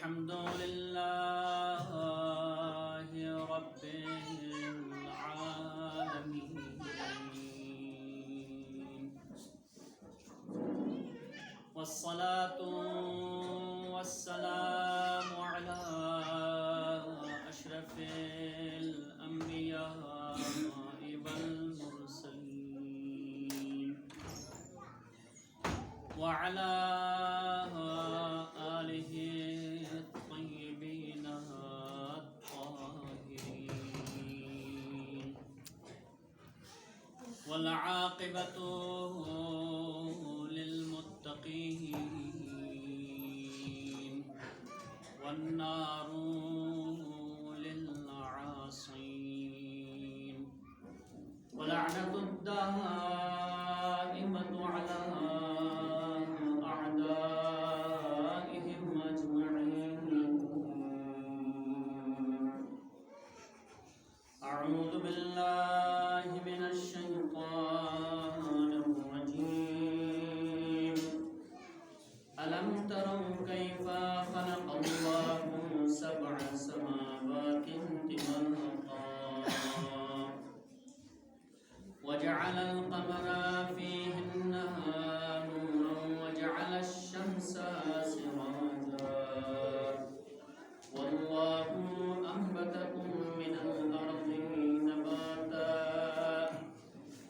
अल्हम्दुलिल्लाहि रब्बिल आलमीन वस्सलातु वस्सलामु अला अशरफिल अंबिया वल मुरसलीन व अला आलिहि त्वय्यिबीन त्वाहिरीन वल आक़िबतु लिल्मुत्तक़ीन वन्नारु लिल्आसीन वलअनतुद दाइमतु अला अअदाइहिम अजमईन अऊज़ु बिल्लाहि मिनश शैतानिर रजीम अलम तरौ कैफा खलक़ल्लाहु सबअ समावातिन तिबक़ा वजअल अल-क़मरा फ़ीहिन्ना नूरन वजअल अश-शम्सा सिराजा वल्लाहु अंबतकुम मिनल अर्दि नबाता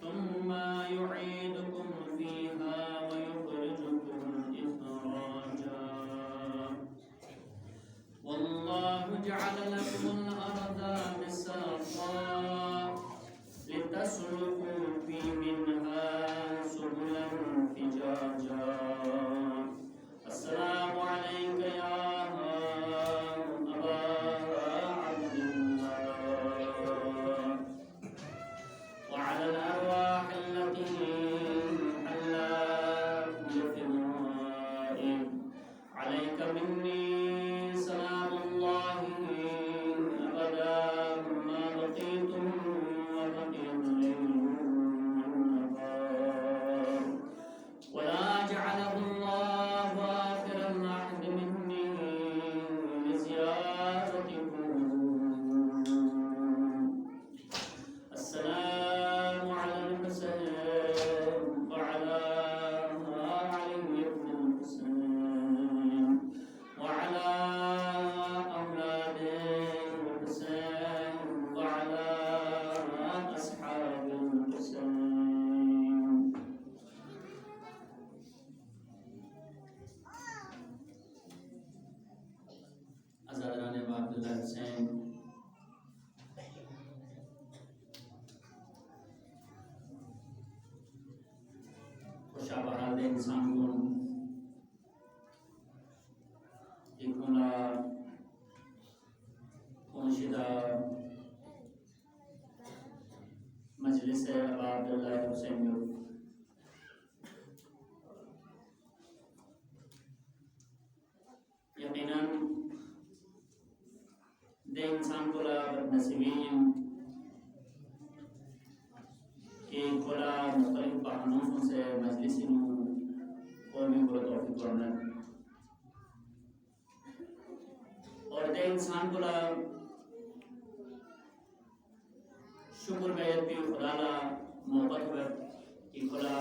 थुम्मा युईदुकुम फ़ीहा व युख़रिजुकुम इख़राजा वल्लाहु जअल लकुमुल अर्दा बिसाता लितस्लुकू फी मिन्हा सुबुलन फिजाजा अस्सलामु अलैका या अबा अब्दिल्लाह व अलल अरवाह अल्लती हल्लत बिफ़िनाइक अलैका मिन्नी सलामुल्लाहि अबदा मा बक़ीतुम व बक़ियल लैलु वन्नहार वला जअलहु अल्लाहु आखिरल अहद मिन्नी लिज़ियारतिकुम अस्सलामु अलल हुसैन व अला अली इब्न हुसैन व अला औलादिल हुसैन व अला अस्हाबिल हुसैन अज़ादारान अब्दुल्लाह हुसैन खुशाबहाल इंसान गुण इकुला मुंशिदा मजलिस अब्दुल्लाह हुसैन यकीनन दे इंसान कोला बदनसीबीन कि कोला मुख्तलिफ बहानों से मजलिस कौमी को तौफीक करना और दे इंसान कोला शुक्र बैत भी खुदाला मोहब्बत कर कि खुदा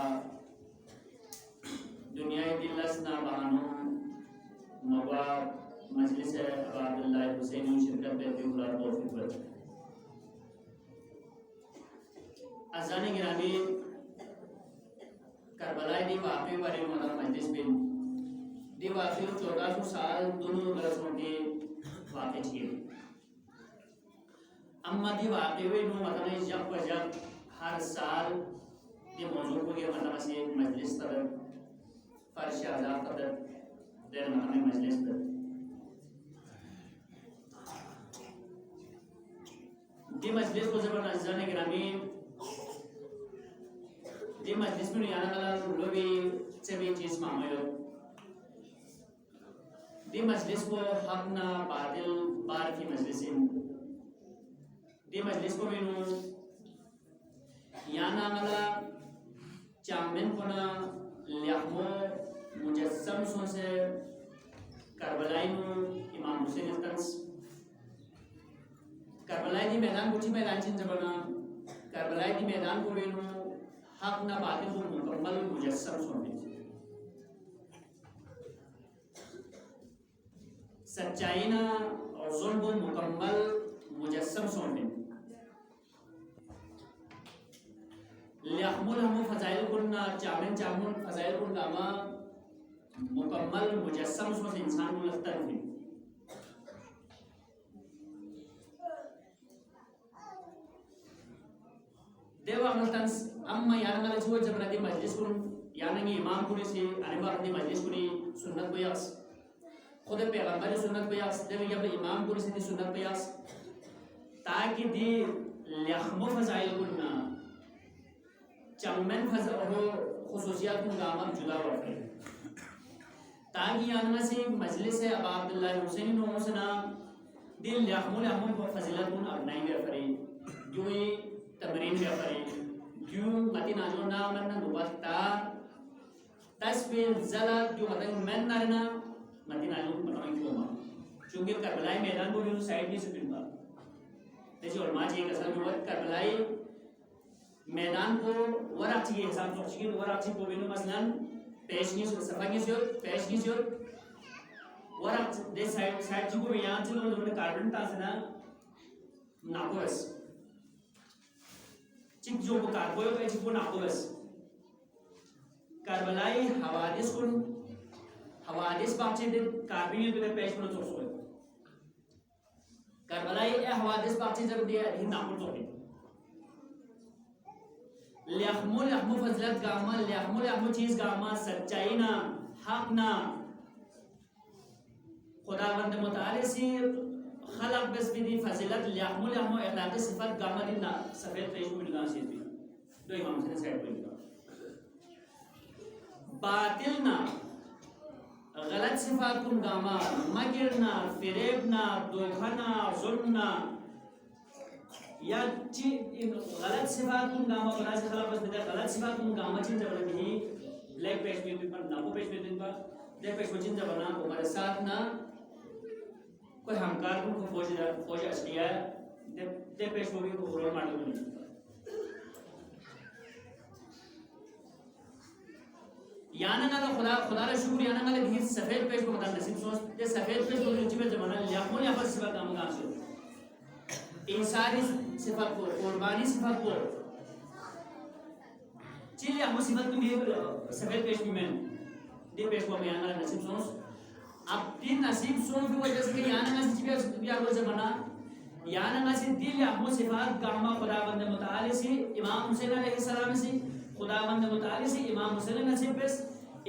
दुनियाई दिलसना बहानों मवा मजलिस अब्दुल्लाह हुसैन शिरकत पे भी खुदा तौफीक कर अज़ानी गिरामी करबला दी वाक़ई बारे मदर मजलिस बिन दी वाक़ई 1400 साल दोनों बरसों के वाक़ई थी अम्मा दी वाक़ई वे नो मतलब जब जब हर साल दी मौजूद को ये मतलब से मजलिस तर फर्श आज़ाद तर देर मतलब मजलिस तर दी मजलिस को ज़बरदस्त जाने गिरामी दी मजलिस में याना वाला लोगी से भी चीज़ मामलो दी मजलिस को हमना बातिल बार की मजलिसिन दी मजलिस को भी नो याना वाला चामिन कोना लियामो मुजस्सम से करबलाई इमाम तंस करबलाई दी मैदान कुछ मैदान चिन जबना करबलाई दी मैदान को बेनो हक ना बातें को मुकम्मल मुजस्सम सोने सच्चाई ना और जुल्म को मुकम्मल मुजस्सम सोने लियाहमुल हम फजाइल कुन्ना चामिन चामुन फजाइल कुन्ना मा मुकम्मल मुजस्सम सोने इंसान को लगता है देवा मस्तंस अम्मा यार माले छुआ जब नदी मजलिस कुन यानंगी इमाम कुने से अनिबा नदी मजलिस कुनी सुन्नत बयास खुद पैगंबर सुन्नत बयास देवे जब इमाम कुने से सुन्नत बयास ताकि दी लखमो फजाइल कुन्ना चमन फजा हो खुसूसियात कुन गामम जुदा वरते ताकि यानमा से मजलिस है अब अब्दुल्लाह हुसैन नो हुसना दिल लखमो लखमो फजिलत कुन अबनाई बेफरी जो तमरीन बेफरी जो मती नाजो ना मन दुबता तस्वीर जला जो मतलब मन नरना मती नाजो मतलब क्यों मां चूंकि करबलाई मैदान को जो साइड में से पिनबा जैसे उलमा जी का सल जो करबलाई मैदान को वराची के हिसाब से चीज वराची को बिनो मसलन पेशगी सफागी से वराच दे साइड जी को यहां से लोग कार्बन तासना नाकोस चिक जो कार्बोयो का चिक को नाकोस करबलाई हवादिस बाचे दे कार्बियो के पेश में तो सोए करबलाई ए हवादिस बाचे जब दे ही नाको तो है लखमो फजलत गामा लखमो चीज गामा सच्चाई ना हक ना खुदावंद मुताले से खलक बस बिदी फजिलत लखमो अखलाकी सिफत गामा दिन ना सफेद पेश में निगाह से भी दो इमाम से साइड पे लिखा बातिल ना गलत सिफात कुन गामा मगर ना फिरेब ना धोखा ना जुल्म ना या ची गलत सिफात कुन गामा बना से खलाफ बस बिदा गलत सिफात कुन गामा चिन जब नहीं ब्लैक पेज में दिन पर नाको पेज में दिन पर दे पेज को चिन जब बना हमारे साथ ना कोई हमकार को फौज असलिया दे पेज को भी रोल मॉडल बनी याना ना खुदा रा शुक्र याना ना भी सफेद पेज को बता नसीब सोच ये सफेद पेज को नीचे में जमाना लाखों या पर सिफत काम का से इंसानी सिफत को कुर्बानी सिफत को चिल्ले हम सिफत को भी सफेद पेज में दे पेज को में याना नसीब सोच अब तीन नसीब सोच की वजह से याना ना सिफत भी आ जमाना याना ना से दिल या हम सिफत गामा खुदावंद मुताले से इमाम हुसैन अलैहिस्सलाम से खुदावंद मुताले से इमाम हुसैन नसीब बस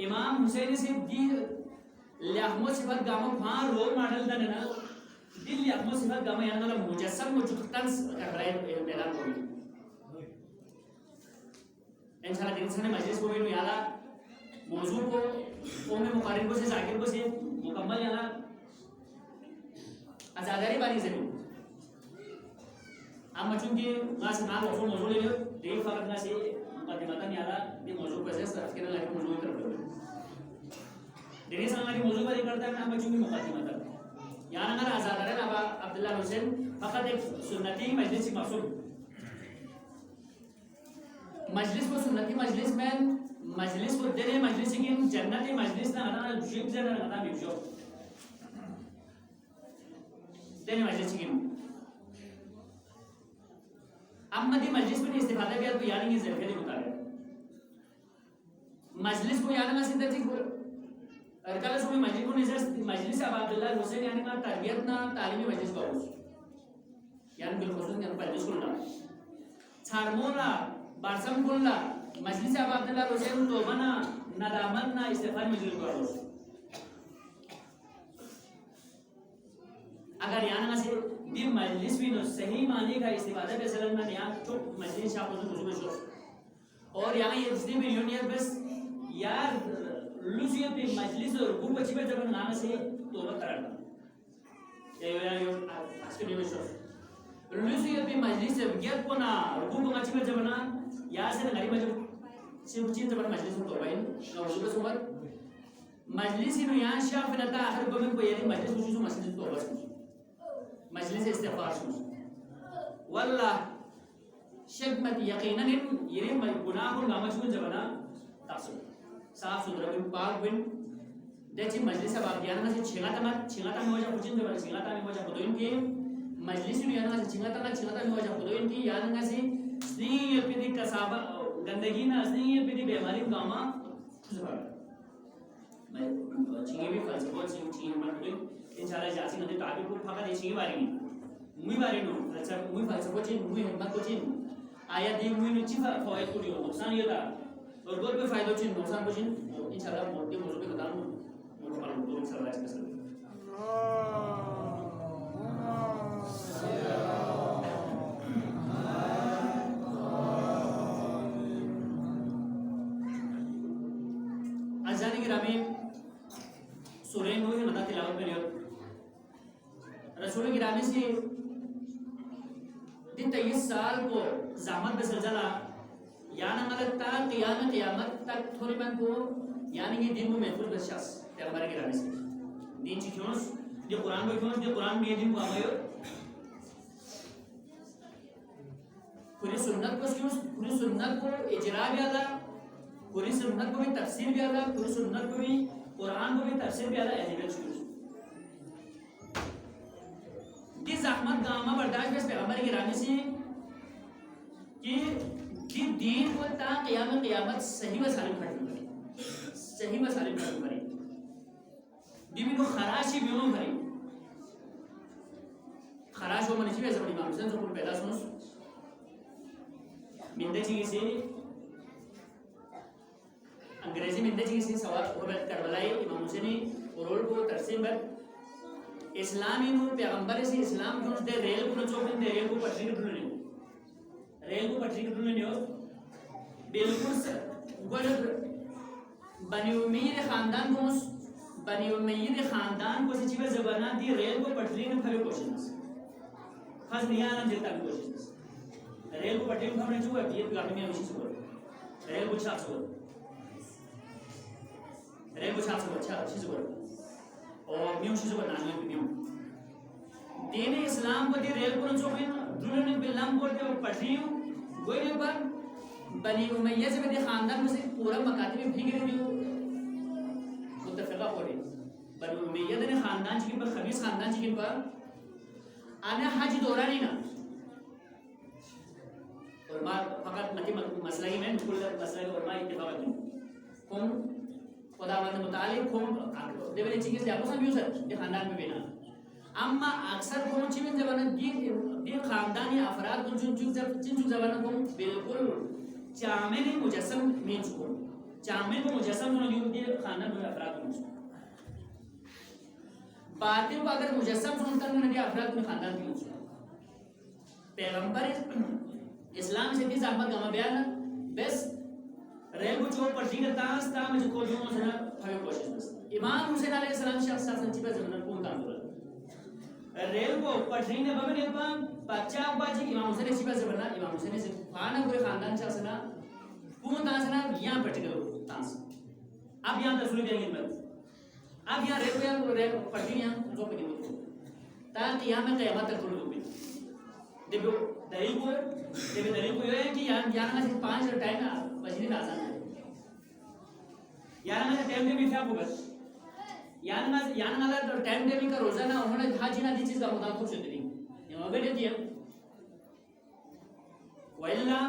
इमाम हुसैन से दी लहमो सिफत गामा वहां रोल मॉडल दने ना दिल लहमो सिफत गामा याना ना मुजस्सम मुजुक्तन करबलाई मैदान को इंशाल्लाह दिन से मजलिस को भी याला मौजू को ओमे मुकारिन को से जाकिर को से मुकम्मल याला आजादारी बानी से हम चूंकि गास नाम और मौजू ले लो देख फरक ना से मुकद्दिमतन याला ये मौजू को से सरफ के लगे मौजू कर दो देने से हमारी मौजू बारी करता है हम चूंकि मुकद्दिमतन याना ना आजादारी ना अब्दुल्लाह हुसैन फकत एक सुन्नती मजलिस की मकसूद मजलिस को सुन्नती मजलिस में मजलिस को देने मजलिस की जन्नती मजलिस ना ना जिब जन ना बिजो देने मजलिस की अम्मदी मजलिस में इस्तेफादा किया तो यानी ये ज़रूरी मुताबिक मजलिस को यानी मसीद जी को अरकाल सुबह मजलिस को निज़र मजलिस अब अब्दुल्लाह हुसैन यानी का तरबियत ना तालीमी मजलिस का उस यानी बिल्खुसूस यानी मजलिस को ना छारमोला बारसम कुल्ला मजलिस अब अब्दुल्लाह हुसैन तो बना नदामत ना इस्तेफाद मजलिस का उस अगर यानी मसीद दी मजलिस भी नो सही मानी का इस्तेफादा पे सलन में यहाँ चुप मजलिस शाप होते मुझे शो और यहाँ ये जितने भी यूनियन बस यार लुसिया पे मजलिस और गुप अच्छी पे जब नाम से तो वो कराना ये यो आज के लिए शो लुसिया पे मजलिस जब गेट को ना गुप अच्छी पे जब ना यहाँ से ना गरीब जब सिर्फ चीज़ जब मजलिस में तो भाई ना वो सुबह सुबह मजलिस ही नो यहाँ शाप नता आखिर गोमें को ये मजलिस उसी से मजलिस तो बस मजलिस इस्तिग़फ़ार शुरू वल्लाह शक्मत यकीनन ये गुनाह नामचून जबना तासु साफ सुथरा बिन पाक बिन देची मजलिस अब ज्ञान से छिंगाता में वजह कुछ जब छिंगाता में वजह खुदोइन की मजलिस में याना से छिंगाता में वजह खुदोइन की याना से स्नेह पिदी कसाबा गंदगी ना स्नेह पिदी बीमारी कामा जुबान मैं छिंगे भी फलसफा छिंगे मन खुदोइन इंशाल्लाह जासी नदी टाबी को फाका दे छिंगे बारी मुई बारी नो फलसफा छिंगे मुई हिम्मत को छिंगे आया दी मुई नो चिफा फायदा को दियो नुकसान ये था और गोल पे फायदा छिंगे नुकसान को छिंगे इंशाल्लाह मोटे मौजूद पे बताऊं अज़ानी गिरामी सूरह नूह में मदा तिलावत में लियो रसूल गिरामी से दिन 23 साल को ज़हमत बसलजला यानी मतलब ता क़यामत तक थोड़ी मन को यानी ये दिन को महफूज बशस पैगंबर गिरामी से दिन ची क्यों ये कुरान में क्यों ये कुरान में ये दिन को आयो पूरी सुन्नत को क्यों पूरी सुन्नत को इजरा भी आला पूरी सुन्नत को भी तफसीर भी आला पूरी सुन्नत को भी कुरान को भी तफसीर भी आला एलिमेंट क्यों दिस अहमद गामा बर्दाश्त बस पैगंबर गिरामी से कि दीन को ता क़यामत सही मसाले भरी दिमी को खराशी बियों भरी खराश वो मनीची वैसे बड़ी मामले से जो कुल पैदा सुनो मिंदे चीज़ से अंग्रेजी मिंदे चीज़ से सवाल और करबलाई इमाम हुसैनी और को तरसीम कर इस्लामी नो पैगंबर से इस्लाम क्यों दे रेल को चौक दे रेल को पटरी के ढूंढने हो बिल्कुल गोल बनी उम्मीद खानदान को सचिव जबाना दी रेल को पटरी में खड़े कोशिश खास नियाना देता भी कोशिश रेल को पटरी में खड़े चुका ये गाड़ी में उसी से रेल को छाप से अच्छा अच्छी से और म्यू से नानी म्यू देने इस्लाम को दी रेल को चौक ढूंढने बिल्लाम बोलते और पटरी गोई पर बनी उमैया से मेरे खानदान में से पूरा मकाती में भीग रही मुत्तफिका पड़े बनी उमैया ने खानदान चिकन पर खबीस खानदान चिकन पर आने हज दौरा नहीं ना और माँ फकत मती मसला ही में कुल मसला और माँ इत्तेफाक नहीं कौन खुदावंद मुतालिक कौन देवले चिकन से आपको समझो सर ये खानदान में बिना अम्मा अक्सर कौन चिकन जबाना दी खानदानी अफराद कौन चिंचु जबाना कौन बिल्कुल चामिल मुजस्सम मीन को चामिल को मुजस्सम होने यूं दी खानदान में अफराद कौन बातिल को अगर मुजस्सम सुनता नहीं दी अफराद में खानदान में पैगंबर इस्लाम से दी ज़हमत गमा बयान बस रेल को चोर पर ठीक है तास में जो कोई होना है हमें कोशिश बस इमाम हुसैन अलैहिस्सलाम शख्स संची पे जमाना कौन काम कर रेल को पटरी ने बबे ने बच्चा बाजी इमाम हुसैन से बस बना इमाम हुसैन से खाना पूरे खानदान से असना कौन तासना यहां पर्टिकुलर तास अब यहां रसूल देंगे मत अब यहां रेल पटरी यहां जो पे नहीं ताकि यहां में क़यामत तक खुद होगी देखो दलील को ये है कि यहां से 5 टाइम मस्जिद में आसान है यहां में टाइम में भी क्या होगा यान टाइम टेबल का रोजाना उन्होंने हाजी ना दी चीज का मुताबिक कुछ नहीं यहाँ पे दिया वल्ला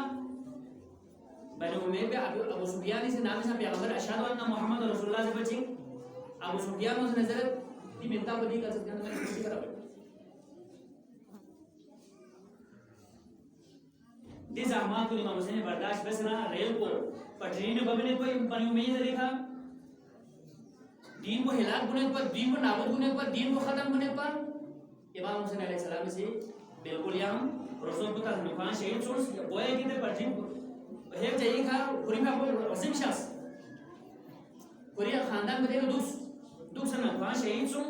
बने उम्मीद पे अबू सुफियान से नाम से पैगंबर अशहदु अन्ना मुहम्मद रसूलुल्लाह से बची अबू सुफियान उस नजर की मिलता बदी कर सकते हैं मैं किसी तरह दिस अहमाद को इमाम हुसैन ने बर्दाश्त बस ना रेल को पटरी ने बबने कोई बनी उम्मीद देखा दीन को हिलाक होने पर दीन को नाबूद होने पर दीन को खत्म होने पर इमाम हुसैन अलैहिस्सलाम से बिल्कुल यहां रसूल को तक निफान शहीद सोच गोया कि ते पटरी है चाहिए खा पूरी में आपको वसीम शख्स पूरी खानदान में देखो दुख से निफान शहीद सो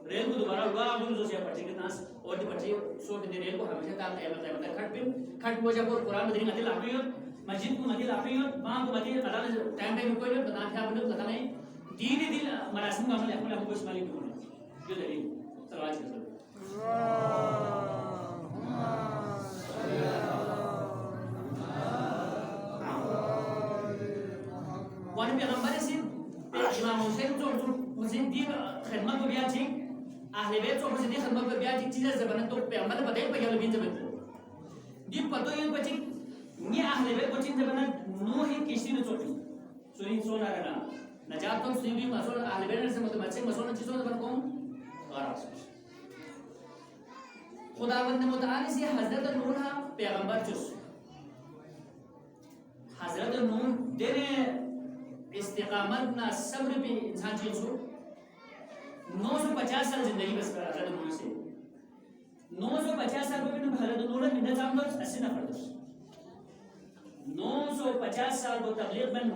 रेल को दोबारा हुआ अब जो से पटरी के पास और पटरी सो के रेल को हमेशा ताल क़यामत खट हो जब कुरान मदीना मदी लाफियो मस्जिद को मदी लाफियो वहां को मदी अदा टाइम कोई बता क्या बोले पता नहीं दीन दिल मरासिम का अमल अपने आपको इस्माइल क्यों है जो दलील सवाल खदमत पे ब्याज चीजें जबान तो पैगंबर बताए पे यार बिन जबत दी पतो ये बच्ची ni ahli bait bacin जबान नूह किसी ने चोटी सुनी सोना रहा नजात तो सुनी मसोल ahli bait से मतलब अच्छे मसोल चीजों जबान कौन और खुदावंद मुताली से हजरत नूह पैगंबर चुस हजरत नूह देने इस्तिकामत ना सब्र पे इंसान चीज़ 950 साल जिंदगी बस कर हजरत नूह से 950 साल में हजरत नूह ने मिन्नत आम दर्स 80 नफर दर्स 950 साल को तबलीग बन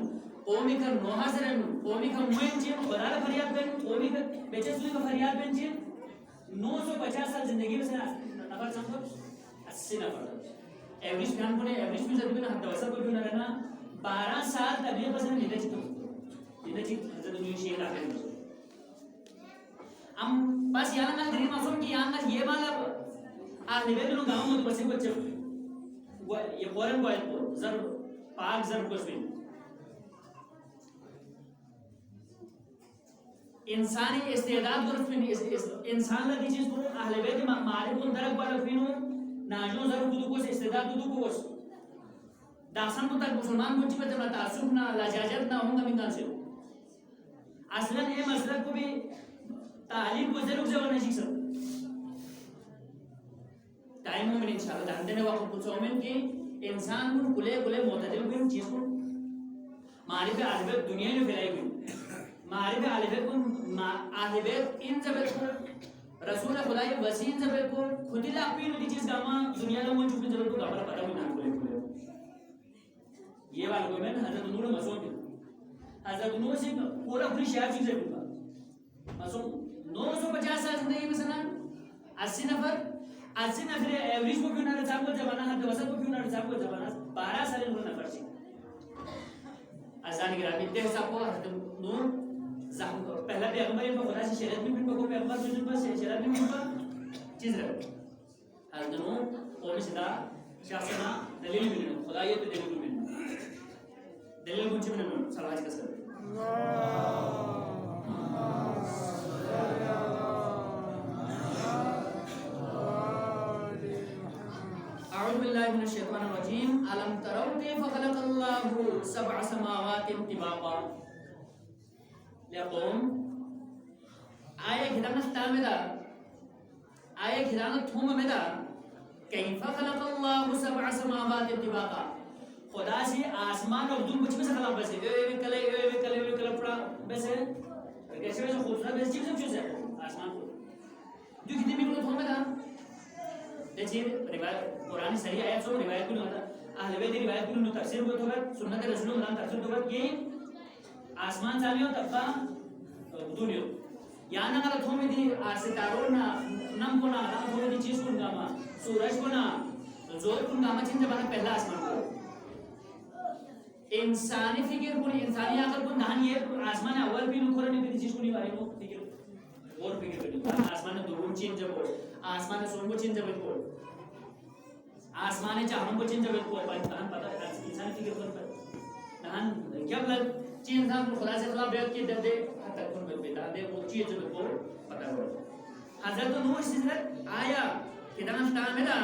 ओमी का नोहाजरन ओमी का मुइन चीन खुदा फरियाद बन ओमी का बेचे सुई का फरियाद बन चीन 950 साल जिंदगी बस नफर समझो 80 नफर एवरेज ध्यान को एवरेज भी जरूरी ना दवसा को भी ना रहना 12 साल तबलीग बस में निदच तो निदच हजरत नूह शेख आके हम बस यहाँ ना दिन मासूम की यहाँ ना ये वाला ahli bait लोग गांव में बसे बच्चे ये फॉरेन बॉय को जर पाक जर कुछ भी इंसानी इस्तेदाद को फिर इंसान लगी चीज को ahli bait मारे को दरक वाला फिर नाजो जर खुद को इस्तेदाद खुद को दासन को तक मुसलमान को चिपे जब तासुब ना लाजाजत ना होगा मिंगान से असलन ये मसला को भी तालीम को जरूर जरूर नहीं सीख सकते टाइम में इंशाल्लाह जानते हैं वक्त कुछ में कि इंसान को कुले कुले मोतदिल को चीज को मारिफे आलिबे दुनिया में फैलाई हुई मारिफे आलिबे को आलिबे इन जबे को रसूल खुदा के वसीन जबे को खुदिला पीन की चीज गामा दुनिया में चुप जबे को गामा पता भी ना कुले कुले ये वाला कोई मैं हजरत नूर मसूम हजरत नूर से पूरा पूरी शहर चीज है मसूम 950 साल जिंदगी में सना 80 नफर एवरेज को क्यों ना रचाब को जमाना है दवसा को क्यों ना रचाब को जमाना 12 साल नूर नफर से अजान गिरा बिते हिसाब को हजरत नूर जाम को पहला पैगंबर इनको खुदा से शरीयत में को पैगंबर जुन पर शरीयत में को चीज रहे हजरत नूर और सीधा शासना दलील मिलने खुदा ये तो दलील मिलने दलील कुछ भी नहीं सलाह का सर أعوذ بالله من الشيطان الرجيم ألم تروا كيف خلق الله سبع سماوات طباقا لقوم آية كده نختامدا آية كده نتهم مدا كيف خلق الله سبع سماوات طباقا खुदा से आसमान और दुनिया कुछ भी से खलाफ बसे ये कले पड़ा बसे कैसे वैसे खूबसूरत बस चीज है आसमान को जो कितने भी लोग थोड़ा था देखिए रिवायत कुरानी सही आयत सो रिवायत को होता अहले बैत रिवायत को तफसीर को होगा सुन्नत रसूल का तफसीर होगा कि आसमान चालियो तबका दुनिया या ना अगर थोड़ी दी सितारों ना नम को ना थोड़ी दी चीज को गामा सूरज को ना जोर को गामा चिंता बना पहला आसमान को इंसानी फिक्र को इंसानी अकल को नहान ये आसमान अव्वल भी नुखोर नहीं भी चीज को नहीं वाले को फिक्र और फिक्र करनी आसमान ने दोनों चीज जब आसमान ने सोन को चीज जब को आसमान ने चारों को चीज जब को नहान पता है इंसानी फिक्र करता है नहान क्या मतलब चीज इंसान को खुदा से खुदा बैठ के दे दे तक को बेटा दे वो चीज जब को पता हो हजरत नूह सिजरत आया कितना टाइम है ना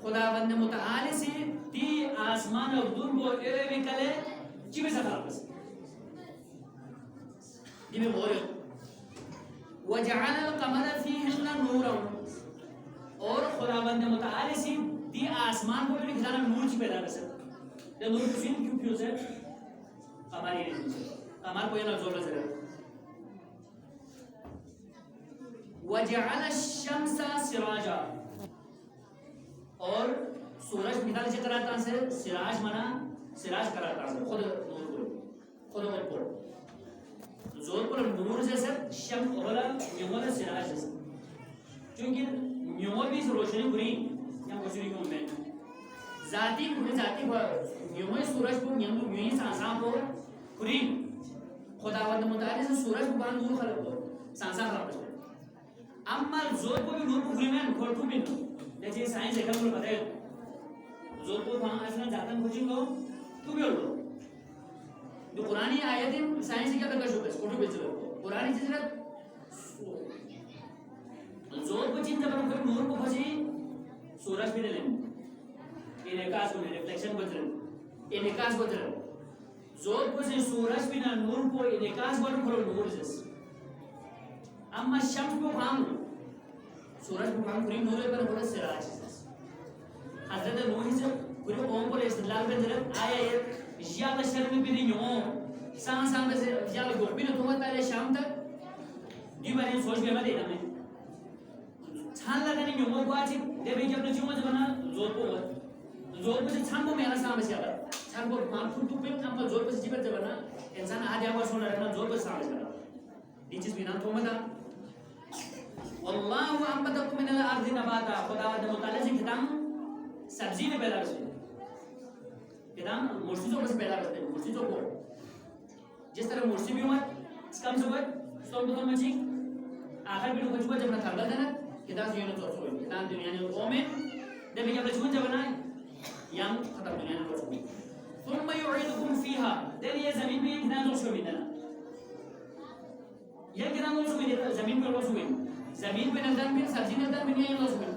खुदावंद मुतआली से दी आसमान और दुनिया को एवे विकले चिवे सका बस दिमे बोले वजअल अलकमर फीहिन नूरा और खुदावंद मुतआली से दी आसमान को भी खिलाना नूर की पैदा कर सकता ये नूर क्यों क्यों से हमारी हमार को ये ना जोर से वजअल अश-शम्स सिराजा और सूरज मिसाल से कराता से सिराज मना सिराज कराता है खुद नूर को खुद ऊपर जोर पर नूर जैसे शम वाला न्यूमल सिराज जैसे क्योंकि न्यूमल भी रोशनी बुरी या रोशनी को में जाती न्यूमल सूरज को न्यूमल सांसा को बुरी खुदावंद मुताली से सूरज को बांध नूर खलक को सांसा खलक अम्मा जोर को भी नूर को बुरी में खोल को भी जैसे साइंस एक हम बताए जोर को वहां असला जातन कोचिंग लो तू भी लो जो पुरानी आयतें साइंस क्या करके शो है फोटो बेच लो पुरानी चीज जोर को चिंता करो कोई नूर को फसी सूरज भी ले इनकास को रिफ्लेक्शन बदल इनकास बदल जोर को से सूरज भी ना नूर को इनकास बदल करो नूर जस अम्मा शम्स को काम सूरज को काम करी नूर पर बड़ा सिराज हजरत नूह से पूरे कौम को इस्तेलाल पे जरा आया ये या शर्म भी नहीं हो सांग से या गोपी ने तुम्हारे पहले शाम तक दी बारे सोच के मैं देना मैं छान लगा नहीं हो को आज दे भाई जब चुमा जमाना जोर पे से छान को मेरा सामने से आला छान को मान फुट पे हम जोर पे से जीवन जमाना इंसान आधे आवाज सुन रहा है जोर पे सामने से आला ये चीज बिना तो मत अल्लाह अम्बतकुम मिनल अर्दि नबाता खुदा ने मुताला से किताब सब्जी ने पैदा करते किताब मुर्शिदों को पैदा करते हैं मुर्शिदों को जिस तरह मुर्शी भी हुआ कम से कम सोम को मची आखिर भी कुछ जब ना था बदना किताब ये ना तो किताब दुनिया ने ओमेन जब ये अपने छून जब ना याम खत्म दुनिया ने तो ثم يعيدكم فيها ده ये जमीन पे कितना दोष हुई ना ये कितना दोष हुई जमीन पे दोष हुई जमीन पे नजर में सब्जी नजर में नहीं दोष हुई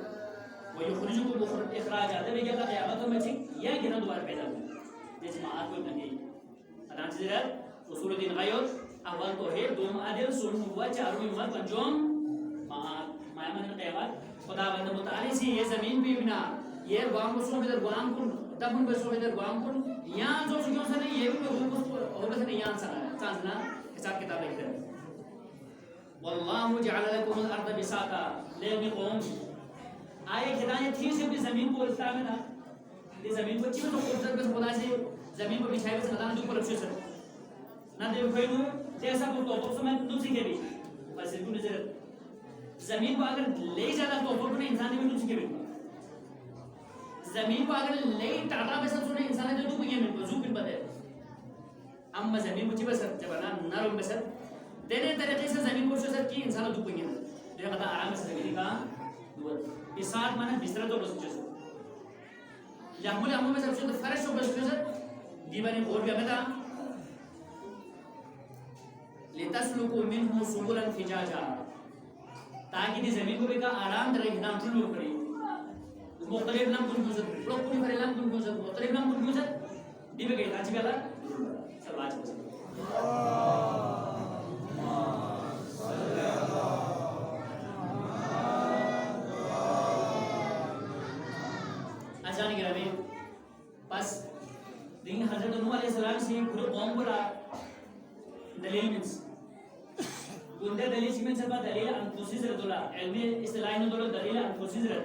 वो युखरिजुकुम इखराज आता है क्या क़यामत में ठीक ये कितना दोबारा पैदा हुआ जैसे मात को बनी अदान जिरत उसूलुद्दीन गय्यूस अव्वल तौहीद दोम आदिल सुन हुआ चारों उम्मत पंजोम माया मन क़यामत खुदावंद मुताली से ये जमीन पे बिना ये वाम को सो इधर वाम को तबन पे सो इधर वाम को यहां जो क्यों से नहीं ये भी रूप होगा से नहीं यहां सा चांस ना हिसाब किताब लिख दे वल्लाहु जअल लकुम अल-अर्द बिसाता लेकिन कौम आए हिदायत थी से भी जमीन को इस्लाम में ना ये जमीन को चीज तो कोसर पे खुदा से जमीन को बिछाए से खुदा ने ऊपर रखे से ना दे कोई नु जैसा को तो में नुसी के भी बस इनको नजर जमीन को अगर ले ज्यादा तो में इंसान भी नुसी के भी जमीन को अगर ले टाटा पे सब सुने इंसान तो तू ये में वजू पिन बदे अम्मा जमीन को चिबस जबना नरम बसत तेरे तरीके से जमीन को शोषित की इंसान तो पुण्य जो कहता आराम से जमीन का इसात माने बिस्तरा तो बस जैसे यामुल अम्मा में सबसे तो फर्श तो बस जैसे दीवाने और भी बता लितस्लुकु मिनहु सुबुलन फिजाजा ताकि दी जमीन को भी का आराम तरह की नाम शुरू करें मुख्तलिफ नाम कुन गुजर लोग कुन फरे नाम कुन गुजर मुख्तलिफ नाम कुन गुजर दी में गई आज वाला सब आज बस अजान गिरामी बस दिन हजरत नूह अलैहिस्सलाम से पूरे कौम को दलील मींस गुंडे दलील सीमेंट से दलील अनफुसी से दोला इल्मी इस्तिलाह ने दोला दलील अनफुसी से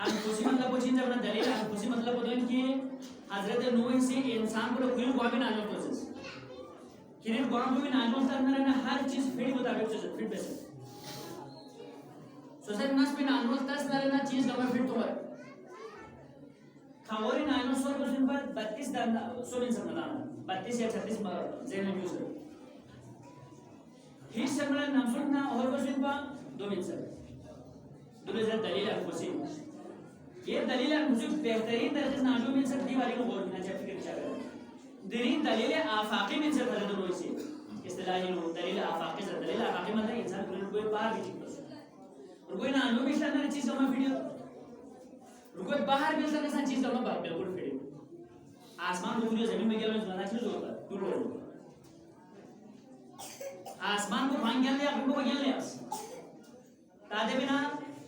अनफुसी मतलब वो चीज अपना दलील अनफुसी मतलब होता है कि हजरत नूह से इंसान को कोई गुआम ना आने प्रोसेस किने गुआम को भी ना आने करना रहना हर चीज फिट मुताबिक से फिट बेस सोसाइटी नस पे ना आने तस ना रहना चीज का फिट तो है खावरी ना आने सौ परसेंट पर 32 दाना सोलिन सब ना 32 या 36 जेन यूज है ही समला नाम सुनना और परसेंट पर 2 मिनट सर दूसरे से दलील अनफुसी ये दलील मुझे बेहतरीन तरीके से नाजू मिल सकती वाली को बोलना चाहिए फिक्र क्या करें दलील दलील आफाकी मिल सकता है तो इसे इस्तिलाही नो दलील आफाकी से दलील आफाकी मतलब इंसान कोई बाहर भी चीज और कोई नाजू भी करने चीज का मैं वीडियो रुको बाहर भी करने सा चीज का मैं बिल्कुल वीडियो आसमान को पूरी जमीन में गया मैं सुना चीज होता दूर हो आसमान को भांग गया ले अपन को गया ले तादे बिना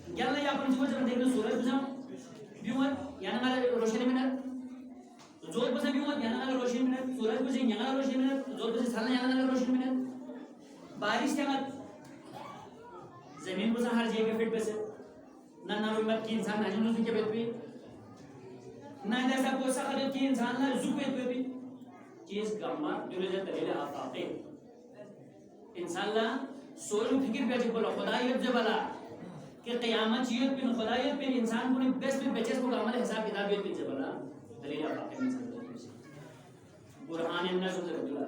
गया ले अपन जो जब देखने सूरज बुझाऊं बिउमत याना माला रोशनी में ना जोर बसे बिउमत याना माला रोशनी में ना सूरज बसे याना माला रोशनी में ना जोर बसे साला याना माला रोशनी में ना बारिश के बाद जमीन बसे हर जगह फिट बसे ना ना उम्मत की इंसान ना जिन्हों के बेत पे ना ऐसा कोसा करे कि इंसान ना जुक बेत पे भी चीज गम्मा जो ले दलील आफाक़े इंसान ला सोच फिक्र पे बोला खुदाई जब वाला कि क़यामत चीज़ पे खुदायत पे इंसान को ने बेस्ट पे बचेस को अमल हिसाब किताब ये पे जबला दलील आफाक़े में कुरान नज़म से रजुला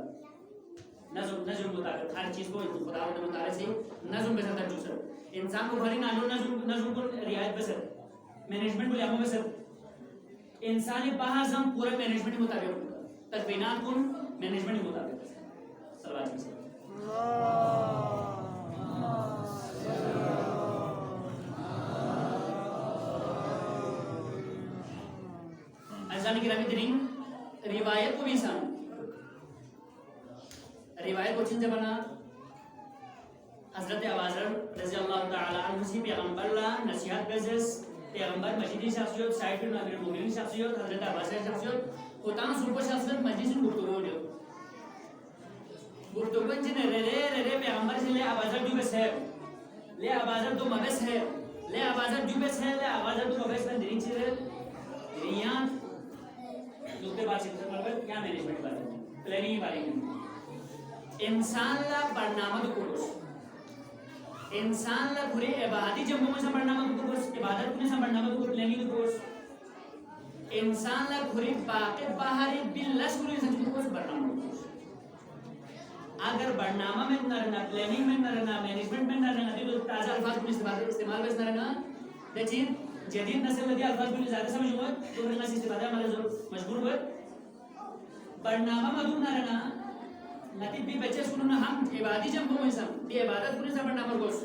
नज़म मुताबिक हर चीज़ को खुदा ने मुताले से नज़म पे सर दूसरा इंसान को भरी नालो नज़म को रियायत पे सर मैनेजमेंट को लिया पे सर इंसानी बाहर पूरा मैनेजमेंट मुताबिक तकवीनात को मैनेजमेंट मुताबिक सलवात आजान गिरामी दिन रिवायत को भी सान रिवायत को चिंता बना हज़रत अबूज़र रज़ी अल्लाह ताला अन्हु से पैगंबर ला नसीहत बेजस पैगंबर मस्जिदी शख्सियत साइड पे अमीरुल मोमिनीन शख्सियत हज़रत अबूज़र शख्सियत होता सुनको शख्सियत मस्जिद में गुफ्तगू हो गुफ्तगू जिन रे पैगंबर से ले अबूज़र जो बस है ले अबूज़र तो मबस है ले अबूज़र जो बस है ले अबूज़र तो मबस में दिन चीज़ दुनिया दूसरे बात से मतलब क्या मैनेजमेंट बात है प्लानिंग बारे में इंसान ला बरनामा तो कोर्स इंसान ला पूरे इबादती जम्मू में संभालना मत कोर्स इबादत में संभालना मत कोर्स प्लानिंग कोर्स इंसान ला पूरे बाकी बाहरी बिल्लस पूरे संचित कोर्स बरनामा कोर्स अगर बरनामा में न रहना प्लानिंग में न रहना मैनेजमेंट में न रहना तो ताज़ा अल्फाज को इस्तेमाल बस न रहना देखिए जदीद नस्ल में अल्फाज को ज़्यादा समझ हुआ तो रहना से इस्तेमाल हमारे मजबूर हुए बरनामा मधु न रहना नतीब भी बच्चे सुनो ना हम इबादी जब को सब ये इबादत कुनी सब बरनामा गोस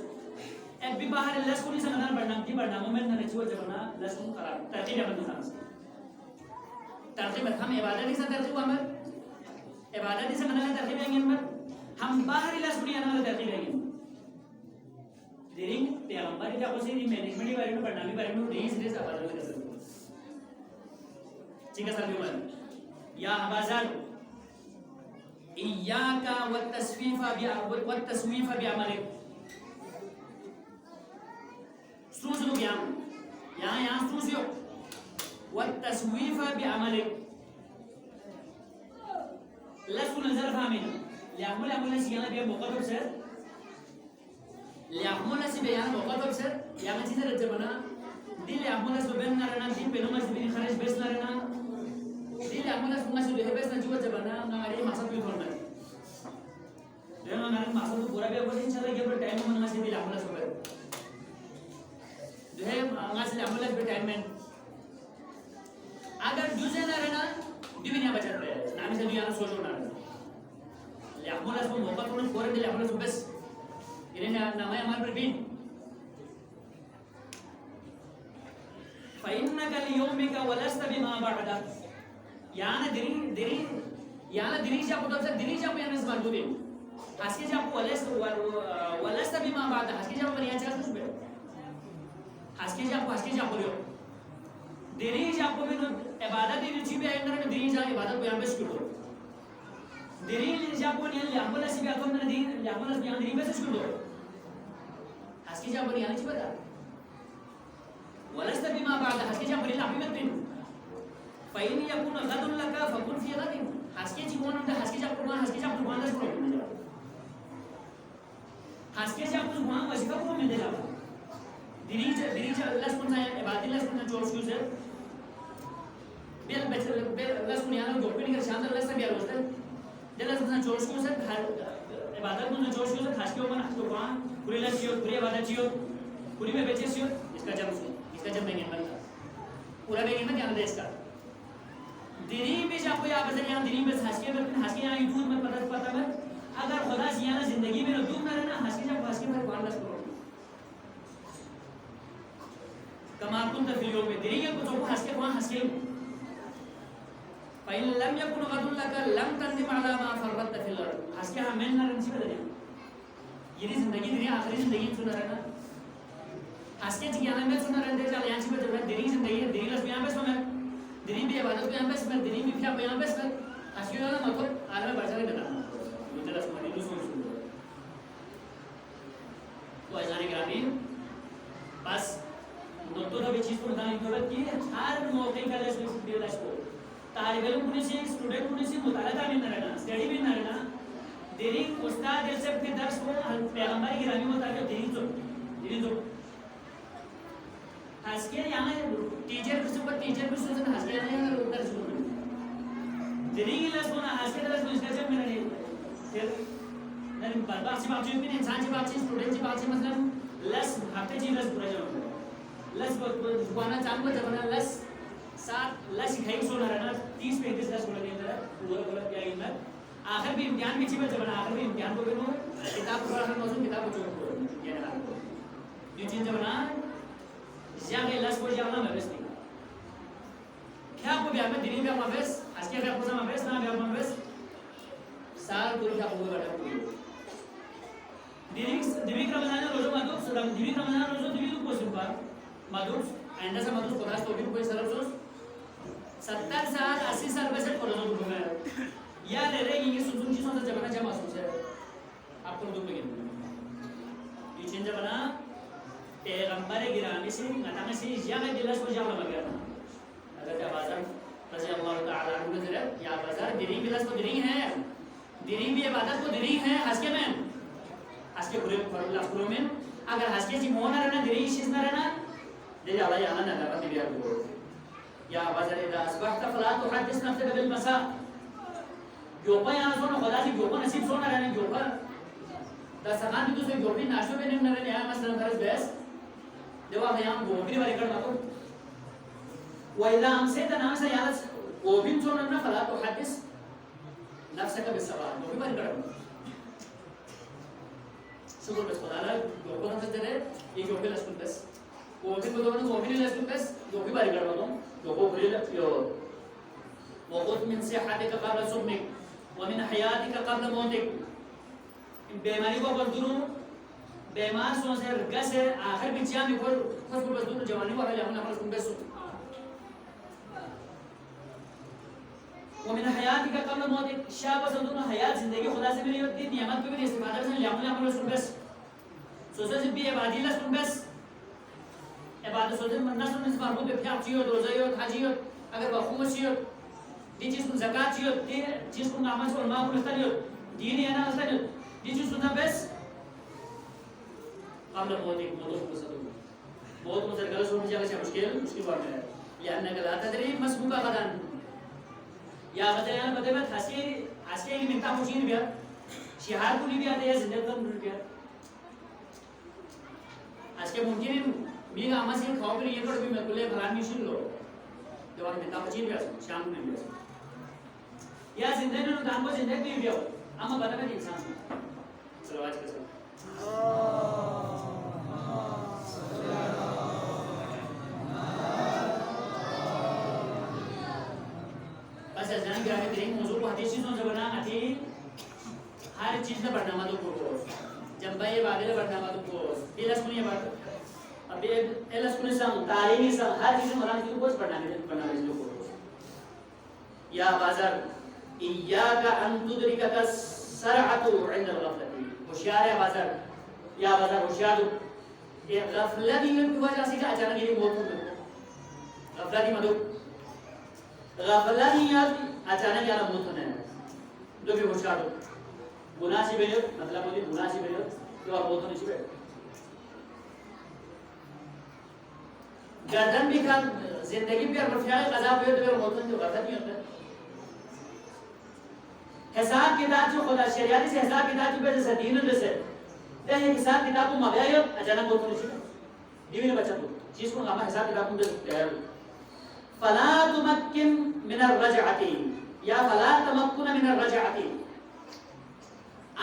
एक भी बाहर लस कुनी सब ना बरनामा की बरनामा में न छुआ जब ना लस को खराब तरतीब अपन ना तरतीब हम इबादत से तरतीब हमर इबादत से मनला तरतीब आएंगे हम बाहर लस कुनी आना तरतीब आएंगे देरिंग पैगंबर के आपस में मैनेजमेंट के बारे में बरनामी बारे में नहीं सीधे से बात कर सकते ठीक है सर या अबूज़र इय्याका वत्तस्वीफ़ बिअमलिक सुसु बियाम यहाँ सुसु वत्तस्वीफ़ बिअमलिक लसु नजर फामिन लियामुल सियाना बिया मुक़द्दर सर लियामुल सि बियाना मुक़द्दर सर यहाँ चीज़ रजबना दिल लियामुल सु बेन नरना दिल पेनुमा सु बिन खरीज बेस नरना दिल लियामुल सु मसु देह बेस न जुआ जबना नगारी मकसद भी थोड़ा dengan orang maksud tu pura biar boleh cara dia bertanya mana masih di lamunan super. Jadi ngasih lamunan bertanya. Agar juze na रहना दिव्या बचत रहे. नामी से दिव्या ना सोचो ना. लामुnan semua mokal pun pura di lamunan super. Ini namanya हमारे पर bin. فإنك اليومك ولست بما بعدك. याना diri siapa tu apa diri siapa yang nasib tu dia. Hasil siapa walas tapi mana baca hasil siapa berian cakap tu sebab hasil siapa dia diri siapa pun ibadat diri cium yang mana diri siapa ibadat pun yang best kudo diri siapa pun yang lambal nasi biar tu mana diri lambal nasi yang diri best kudo hasil siapa berian cium dah walas tapi mana baca hasil siapa berian api betul fa'in ya pun gadun laka fakun fi gadin hasil cium mana hasil siapa pun mana sebab hasil siapa tu mana masih kau pun mendelah. Diri Allah pun saya ibadat Allah pun jual susu. Biar Allah pun yang dua puluh kali syahadat Allah biar usah. Dia Allah pun jual susu. Ibadat pun jual susu. Hasil mana tu mana? Puri Allah siot, puri ibadat siot, puri में बेचे siot. इसका जब नहीं बनता. पूरा नहीं बनता क्या देश का? diri में जब कोई आप यहाँ diri में hasil यहाँ यूट्यूब में पता में अगर खुदा सियाना जिंदगी में दूर न रहना हंस के मैं वाला करो कमाकुन तफिलियों में दिरी के कुछ हंस के वहाँ हंस के पहले लम या कुन गदुल लका लम तंदी माला मा फरवत तफिल हंस के हमें न रहने चाहिए बदलिया ये जिंदगी दिरी आखिरी जिंदगी सुना रहना हंस के जियाना में सुना रहने चल यहाँ से बदल दिरी जिंदगी दिरी लस यहाँ पे सुना दिरी भी इबादत पे यहाँ पे सुना दिरी भी फिर यहाँ पे सुना हंस के वाला मतलब आलम बढ़ जाए बना jelas mandi itu semua. तो अजाने ग्रामीण बस दोस्तों का भी चीज़ को बताने की जरूरत है हर मौके का लेस बिल्डर्स को तालिबान पुलिस स्टूडेंट पुलिस मुताला में न रहना स्टडी में न रहना देरी उस्ताद जैसे फिर दर्श को पैगंबर गिरामी होता है देरी तो हंस के यहाँ टीचर भी सोचते हंस के यहाँ दर्श को देरी की लेस को ना हंस के दर्श को इसका जब मेरा नहीं फिर नहीं बात से बात नहीं इंसान से बात स्टूडेंट से बात मतलब लस हफ्ते जी लस पूरा जब लस जुबाना चांद को जब ना लस सात लस खाई सोना रहना 30-35 लस बोला देता पूरा क्या इनमें आखिर भी इम्तिहान में जीवन जब ना आखिर भी इम्तिहान को भी किताब पढ़ा ना मौसम किताब को चोट ये ना ये चीज़ जब ना जाके लस को जाना मैं बस नहीं क्या को भी में दिनी में मबेस आज के क्या कुछ मबेस ना में मबेस साल पूरी का पूरा बड़ा पूरी दिवी रमजान रोजो मादुस दिवी रमजान रोजो दिवी को सिंपा मादुस एंड से मादुस कोरास तो भी कोई सरल सोच 70 साल 80 साल वैसे रोजो को में या रे ये सुन चीजों से जमाना जमा सोच है आपको दुख लगे ये चेंज बना पैगंबर गिरामी से नताने से ज्यादा दिलस को जाना लगा अगर क्या बाजार रज़ी अल्लाह ताला अन्हु ने या बाजार दिरी दिलस को दिरी है दिरी भी इबादत को दिरी है हज के में Aske boleh perlu kurumin agar haske si mohon arena diri isis narena jadi Allah yang anda dapat diri aku ya bazar ida asbahta fala tuhaddis nafsaka bil masa jopa yang sono khoda si jopa nasib sono arena jopa da saman itu so jopi naso be nem narena ya masalan harus bes dewa yang gobri bari kar mako wa ila amsayta namsa ya gobin sono na fala tuhaddis nafsaka bis sawa jopi bari kar शुक्र बस पता जो को हम सजरे ये जो भी लस्कुन बस वो भी लस्कुन बस जो भी बारी करवा दो जो को भरी यो वक़ुद मिन सिहतिक क़ब्ल सुबमिक व मिन हयातिक क़ब्ल मौतिक बीमारी को बंदुरु बीमार सो से गसे आखिर में जाम को खुद बस दूर जवानी वाले हमने लस्कुन बस व मिन हयातिक क़ब्ल मौतिक शाब सदुन हयात जिंदगी खुदा से मिली होती नियामत को भी इस्तेमाल करने हमने लस्कुन बस सोचे से भी इबादी लस्कुन बस इबादत सोचे मन्ना सुनने से मारबूत बेफ्याक चियो रोज़ायो थाजियो अगर बखुम चियो दी चीज़ को ज़कात चियो दी चीज़ को नामाज को उलमा को निकालियो दीनी है ना निकालियो दी चीज़ सुनना बस कामला बहुत एक मौजूद मसला बहुत मसला गलत सोचने जाने से मुश्किल बात है या अन्य गलत तदरी मस्बूका कदान या बदे में हंसी की मिंता मुझे नहीं बिया शिहार को नहीं बिया दे जिंदगी का नहीं बिया आज के मुमकिन मी का आमासी खाओ फिर ये करो भी मैं कुले भला मिशन लो जवान मिंता मुझे नहीं बिया शाम नहीं बिया या जिंदगी में दान को जिंदगी नहीं बिया आमा बता मैं इंसान चलो आज कैसे बस जान के आगे तेरे मौजूद को हदीस चीज़ों से बना आती हर चीज़ में बढ़ना मत को जब भाई ये बातें बढ़ना मत को इलाज को नहीं बात अब ये इलाज को नहीं संग तारीनी संग हर चीज़ में मरान चीज़ को बढ़ना है को या बाजार इय्याका अन तुदरिका का सरअतु इंद al-ghaflati होशियार है बाजार या बाजार होशियार ये गफलत की वजह से अचानक ये मौत हो गई गफलत मत गफलत अचानक यार मौत होने जो भी होशियार हो गुनाह से बेलो मतलब बोली गुनाह से बेलो तो और मौत होने से बेलो गर्दन भी का जिंदगी पे रफियाल कज़ा पे तो मौत होने गलत नहीं होता हिसाब किताब जो खुदा शरीयत से हिसाब किताब की वजह से दीन जैसे ते ये हिसाब किताब को मगायो अचानक मौत होने से दीवी ने बचा दो चीज को हम हिसाब किताब को तैयार फला तुमक्किन मिन अर्रजअती या फला तमक्कुन मिन अर्रजअती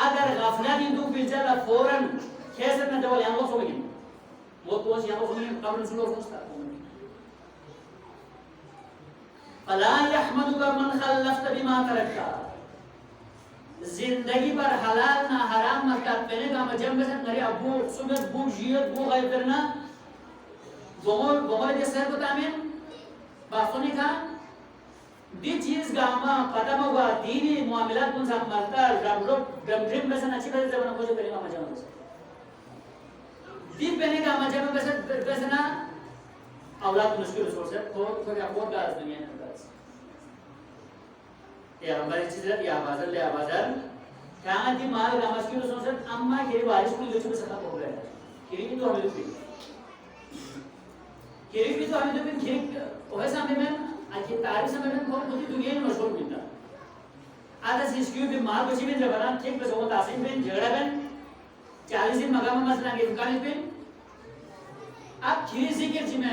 अगर गफलत इंदु बिजला फौरन कैसे न दवल यांगो सोगी वो तो यांगो सोगी कब्र सुलो फस्ता फला यहमदुका मन खलफ्त बिमा तरक्ता जिंदगी पर हलाल ना हराम मत पहले का मजम में नरे अबू सुबह बू जियत बू गैर करना बहुत जैसे को तामिन बाखुनी का दी चीज गामा पता मवा दीनी मामलात कौन सा मरता रबड़ो गमड्रिम में से अच्छी तरह से बना मुझे पहले का मजा में दी पहले का मजा में बस ना औलाद मुश्किल सोच है तो क्या बहुत गाज दुनिया में गाज या हमारी चीज है या बाजार कहाँ दी माल का मुश्किल सोच है अम्मा के बारिश को ले चुके सका हो गया खिरी की तो हमें भी खिरी भी तो हमें तो फिर खिरी वैसा हमें आज ये तारीख समय में कौन होती दुनिया में मशहूर मिलता आधा से इसकी भी माल बची में जब ना ठीक बस वो तासीम में झगड़ा बन 40 दिन मगा में मसला के दुकान पे आप खिरी जिक्र जी में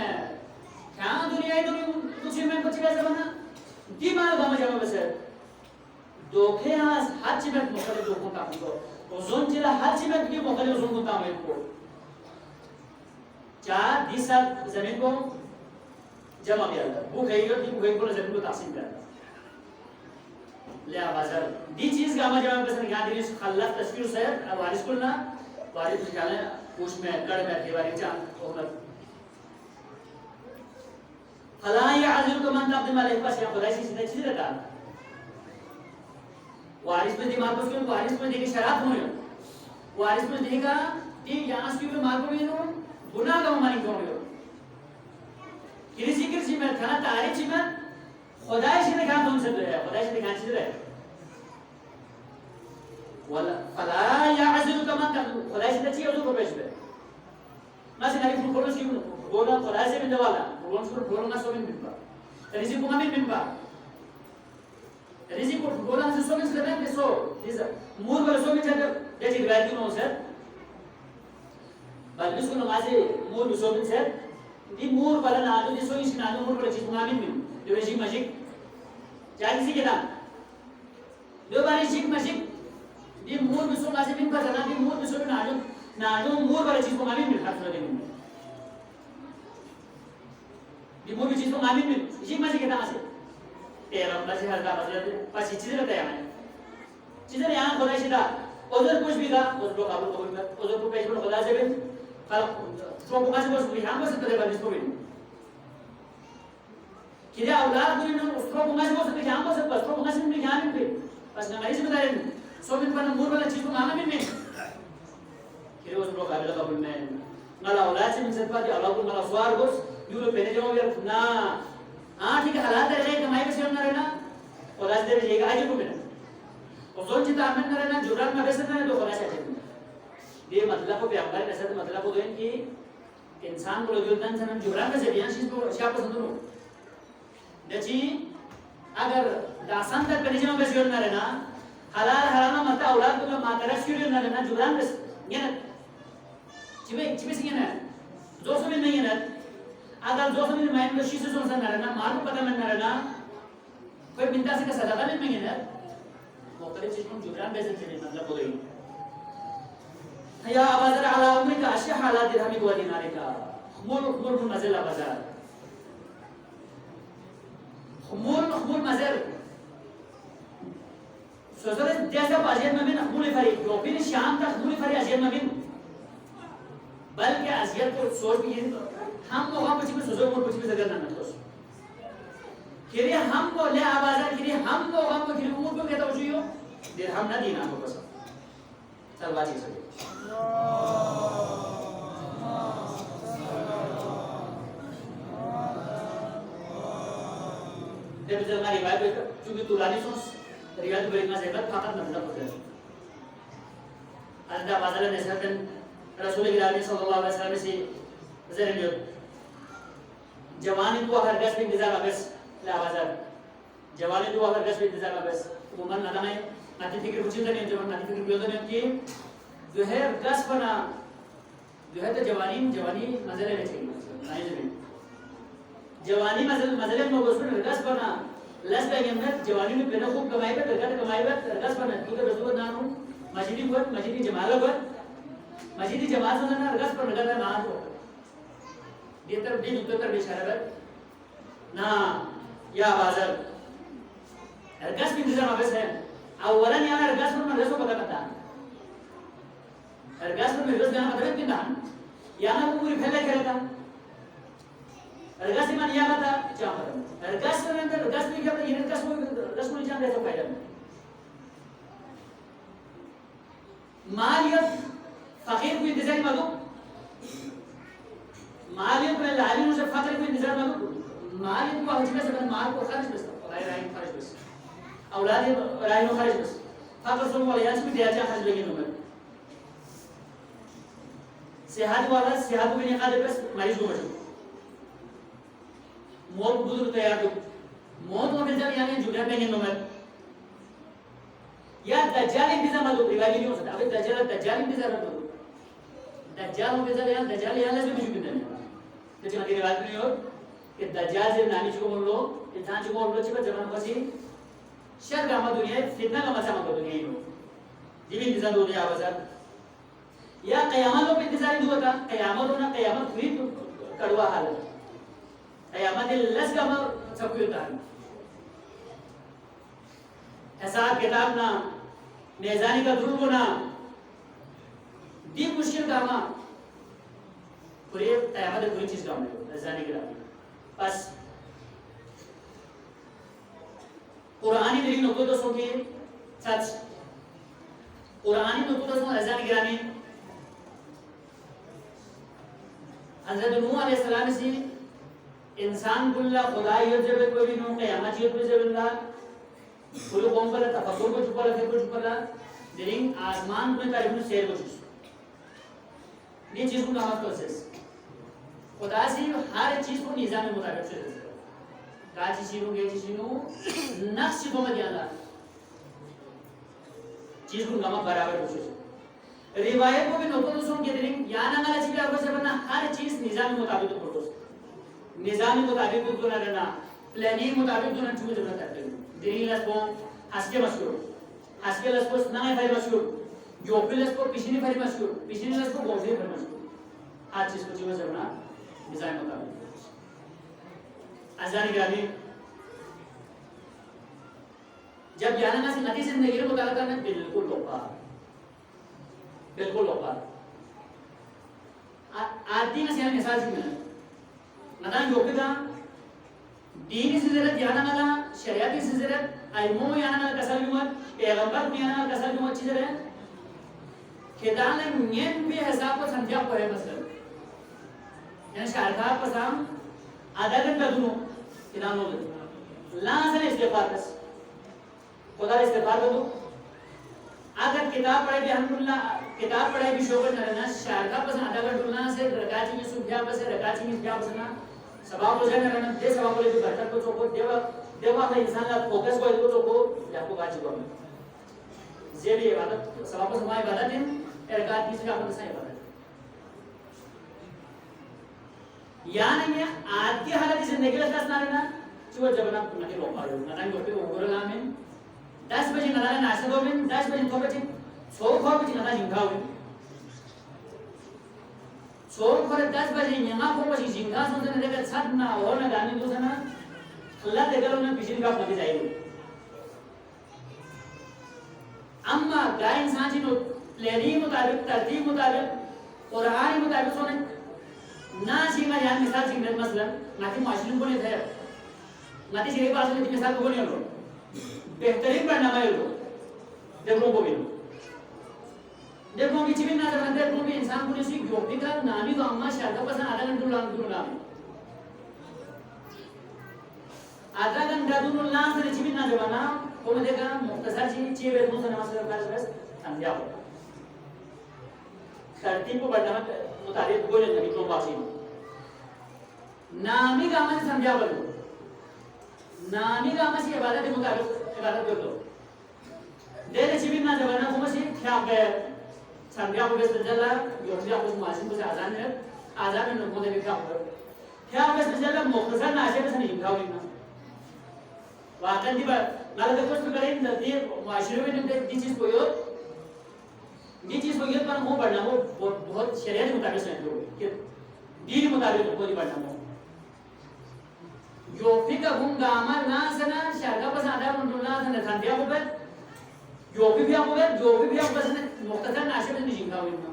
क्या दुनिया है दुनिया कुछ में बची का जमाना दी माल गांव जमा बस दोखे हां हज में मुखले दोखों का को ओजोन जिला हज में भी मुखले ओजोन को काम है को 4 10 साल जमीन को जमा भी आता वो कहीं दी कोई को जमीन को तकसीम करता ले आवाज़र दी चीज़ का हमारे जवाब पसंद क्या दिलिस खल्लात तस्वीर से वारिस को ना वारिस निकाले कुछ में कड़ में के वारिस जान होना फला याज़िर को मन तब्दील माले पास या खुदा सी सीधा चीज़ रहता वारिस में दिमाग को क्यों वारिस में देखी शराब होने वारिस में देखा दी यहाँ से क्यों मार्को में नो गुनाह का मानी क्यों हो किसी में खाना तारीफ सी में खुदाई से दिखा तुम से है खुदाई से दिखा चीज़ है वाला फला याज़िर को मन तब्दील खुदाई से अच्छी है उसको पेश पे ना से नहीं फुल की बोला खुदाई से भी दवाला बोलने से बोलने ना सोमिन बिल्कुल रिज़िक को हमें बिल्कुल रिज़िक को बोलने से सोमिन से लेते हैं सो इस मूर वाले सोमिन से जैसे रिवायत क्यों हो सर बल्कि उसको नमाज़े मूर सोमिन से दी मूर वाला नादो जिसो इस नादो मूर वाला चीज़ को हमें बिल्कुल जो रिज़िक मजिक क्या किसी के नाम दो बार रिज़िक मजिक दी मूर बिसो नाज़े बिन पर जना दी मूर बिसो नादो नादो मूर वाला चीज़ को हमें बिल्कुल हाथ लगे बिल्कुल दी मूर चीज़ को हमें बिल्कुल रिज़िक मजिक के नाम से तेरा मज़े हर का मज़े पास चीज़ रहता है हमें चीज़ यहाँ खुदा शिदा उधर कुछ भी था उस लोग आप लोग उधर को पेश में खुदा से भी कल तो बुका से बस यहाँ बस तेरे बारे में भी किधर औलाद बुरी ने उसको बुका से बस यहाँ बस बस तो बुका से भी यहाँ भी बस ना मरीज बता रहे सो दिन पर मूर वाला चीज़ को माना भी नहीं किधर उस लोग आगे लगा बोलने माला औलाद से मिलता है औलाद को माला स्वार बस यूरो पहने जाओ यार ना ठीक है हालात है कमाई में से होना रहना औलाद दे भी आज को मिला और जोन चिता अमन रहना जुरान में वैसे ना तो खुदा से ये मतलब को पैगंबर ने ऐसा मतलब को देन कि इंसान को योगदान से हम जुरान में से चीज को क्या पसंद हो देखी अगर दासान तक परिजनों में से होना रहना हलाल हराम मत औलाद को मातरस क्यों होना रहना जुरान में ये ना चिबे से ये ना जो सब नहीं है ना अगर जो सब माइंड में शीशे से ना रहना मार को पता नहीं रहना कोई बिंदा से का सदाका नहीं है ना मुख्तलिफ चीज़ों को जुरान में से मतलब हो गई या बाजार आला उम्र का अशा हालात दिरामी को दिनारे का मूल मज़ेला बाजार मूल मज़ेल सोचते जैसे अजियत में भी मूल फरी तो फिर शाम तक मूल फरी अजियत में भी बल्कि अजियत को सोच भी हम लोग कुछ भी सोचो कुछ भी जगह ना तो किरे हम को ले आवाज़ किरे हम लोग हमको किरे मूल को कहता हो जो दिरहम ना दीना को बस चल बाजी सके जब जब हमारी रिवायत चूंकि तुलानी सोच रिवायत बड़ी मज़े का फाकत मतलब होता है अल्लाह बाज़ार ने सरदन रसूल इलाही सल्लल्लाहु अलैहि वसल्लम से ज़रूर जवानी तो हर गस भी निज़ाम बस ला बाज़ार जवानी तो हर गस भी निज़ाम बस वो मन ना में नाती फिक्र कुछ नहीं जब नाती फिक्र बोलते हैं कि जो है गस बना जो है तो जवानी मज़ले में चाहिए नहीं जमीन जवानी मज़ले में उसमें गस बना लस का ये मत जवानी में पहले खूब कमाई पे दरगाह कमाई पे गस बना क्योंकि रसूल नाम हूँ मस्जिदी जमात से ना गस पर लगा ना तो ये तरफ दिन उत्तर तरफ इशारा ना या बाजार गस भी इंतजाम अवश्य है अवलन यहाँ गस पर मदरसों पता करता अर्गस में रोज गाना मतलब कितना यहाँ वो पूरी फैले खेलता अर्गस में यहाँ बता क्या पता अर्गस में अंदर अर्गस में क्या पता ये अर्गस में जान रहे तो फायदा मालियत फकीर को इंतजार मालूम मालियत में लालियों से फकीर को इंतजार मालूम मालियत को हजमे से माल को खर्च बस राय खर्च बस औलाद राय नो खर्च बस फकीर सुन वाले यार भी दिया जा खर्च लेकिन उम्र सेहत वाला सेहत में निकाले बस मरीज को बचो मौत बुजुर्ग तैयार हो मौत में जब यानी जुड़ा पे नहीं नंबर या दज्जाल इंतजाम दो रिवायत नहीं हो सकता अबे दज्जाल इंतजाम दो दज्जाल में जब यार दज्जाल यहाँ से भी जुड़ा नहीं तो जब रिवायत नहीं हो कि दज्जाल से नानी को बोल लो इंसान को बोल लो चिपक जमाना बसी शर का मत दुनिया फितना का मसा मत दुनिया ही जीवन इंतजाम दो दिया आवाज़ या क़यामत पे इंतजार नहीं होता क़यामत होना क़यामत हुई तो कड़वा हाल क़यामत लज़गम सकुयतान हिसाब किताब ना मेज़ानी का दुरुगो ना दी मुश्किल कामा पूरे क़यामत पूरी चीज़ काम है मेज़ानी के रात बस कुरानी मेरी नोटों तो सोके सच कुरानी नोटों तो सो मेज़ानी गिरानी हज़रत नूह अलैहिस्सलाम से इंसान कुल्ला खुदाई जब कोई भी नो क़यामत ये पे जब ला पूरे कौम पर तफक्कुर को चुपा रखे को चुपा ला दिलिंग आसमान में तारीफ में शेर को चुस ये चीज़ को काम प्रोसेस खुदा से हर चीज़ को निज़ाम में मुताबिक से काची चीज़ों के चीज़ों नक्श को मत यादा चीज़ को काम बराबर कोशिश रिवायत को भी नोटों तो सुन के दिलिंग याना ना चीज़ आपको से बना हर चीज़ निज़ाम में मुताबिक तो प्रोसेस निज़ाम में मुताबिक तो ना रहना प्लानिंग मुताबिक तो ना चूज़ करना करते दिलिंग लस्पो हस्के मशहूर हस्के लस्पो ना है भाई मशहूर जो भी लस्पो पिछली भाई मशहूर पिछली लस्पो बहुत ही भाई मशहूर हर चीज़ को चूज़ करना निज़ाम मुताबिक अज़ान गिरानी जब जाना ना से नती से जिंदगी को मुताबिक करना बिल्कुल लोपा आती ना से मिसाल सी मिला नदान योगी का दीनी से ज़रूरत जाना ना शरीयती से ज़रूरत इल्मों में जाना ना कसर भी मत पैगंबर में जाना ना कसर भी मत चीज़ रहे खेदान नियम पे हिसाब को संध्या को है मसलन यानी शारदा पसाम आधा घंटा दूनो किताब लो लाज़िम इस्तिग़फ़ार बस खुदा इस्तिग़फ़ार कर दो अगर किताब पढ़े भी अल्हम्दुलिल्लाह किताब पढ़े भी शोकर न रहना शारदा पस आधा घंटा से रकाची में सुबह बस रकाची में क्या बसना सबाब हो जाए ना दे सबाब ले बरकत को चोको देवा अपने इंसान का फोकस को इसको चोको आपको काची को जे भी इबादत सबाब को समाय इबादत है रकात की से आपको सही इबादत यानी ये आदि हालत जिंदगी का दस ना रहना चुआ जबना नहीं रोक पाए ना टाइम होते वो गोरगा में 10 बजे ना नाश्ता दो में 10 बजे तो बजे सो खो बजे ना जिंगा हुई सो खो 10 बजे यहां को बजे जिंगा सोचने देगा छत ना हो ना गाने दो ना अल्लाह देगा उन्हें पिछली का पति जाएगी अम्मा गाय इंसान जी नो प्लानिंग मुताबिक तरतीब मुताबिक कुरान मुताबिक सोने ना सीमा यार मिसाल सी मसलन नाती माशरूम को नहीं थे नाती सीधे पास में मिसाल को नहीं लो बेहतरीन पढ़ना मैं लो देखो को भी देखो कि चिबिन ना जब देखो कि इंसान को नहीं योगी का नामी तो अम्मा शायद पसंद आधा घंटा दूर लान से चिबिन ना जब ना वो मैं देखा मुख्तसर चीज चीज़ बेचने से नमाज का बस संध्या हो तरतीब को बढ़ना मुताबिक बोले नहीं तो पासी नामी का मत संध्या बोलो नामी का मत ये इबादत के मुताबिक इबादत कर लो दे चिबिन ना जब ना वो मत क्या गए संध्या को बेच जला योगी आपको मासिक को आजान है आजान में लोगों ने भी क्या हो क्या बेच जला मुख्तसर ना आशे से नहीं खाओ ना वाकई दी बात नाले देखो इसमें करें नदी माशरे में निकले दी चीज़ को पर वो बढ़ना वो बहुत शरीयत के मुताबिक से लोग कि दीन मुताबिक को नहीं बढ़ना वो जो फिर का गुंगा अमल ना सना शायद बस आधा मुंडुला सना संध्या को पर जो भी आपको बस मुख्तसर नाशे में नहीं जिंगा हुई ना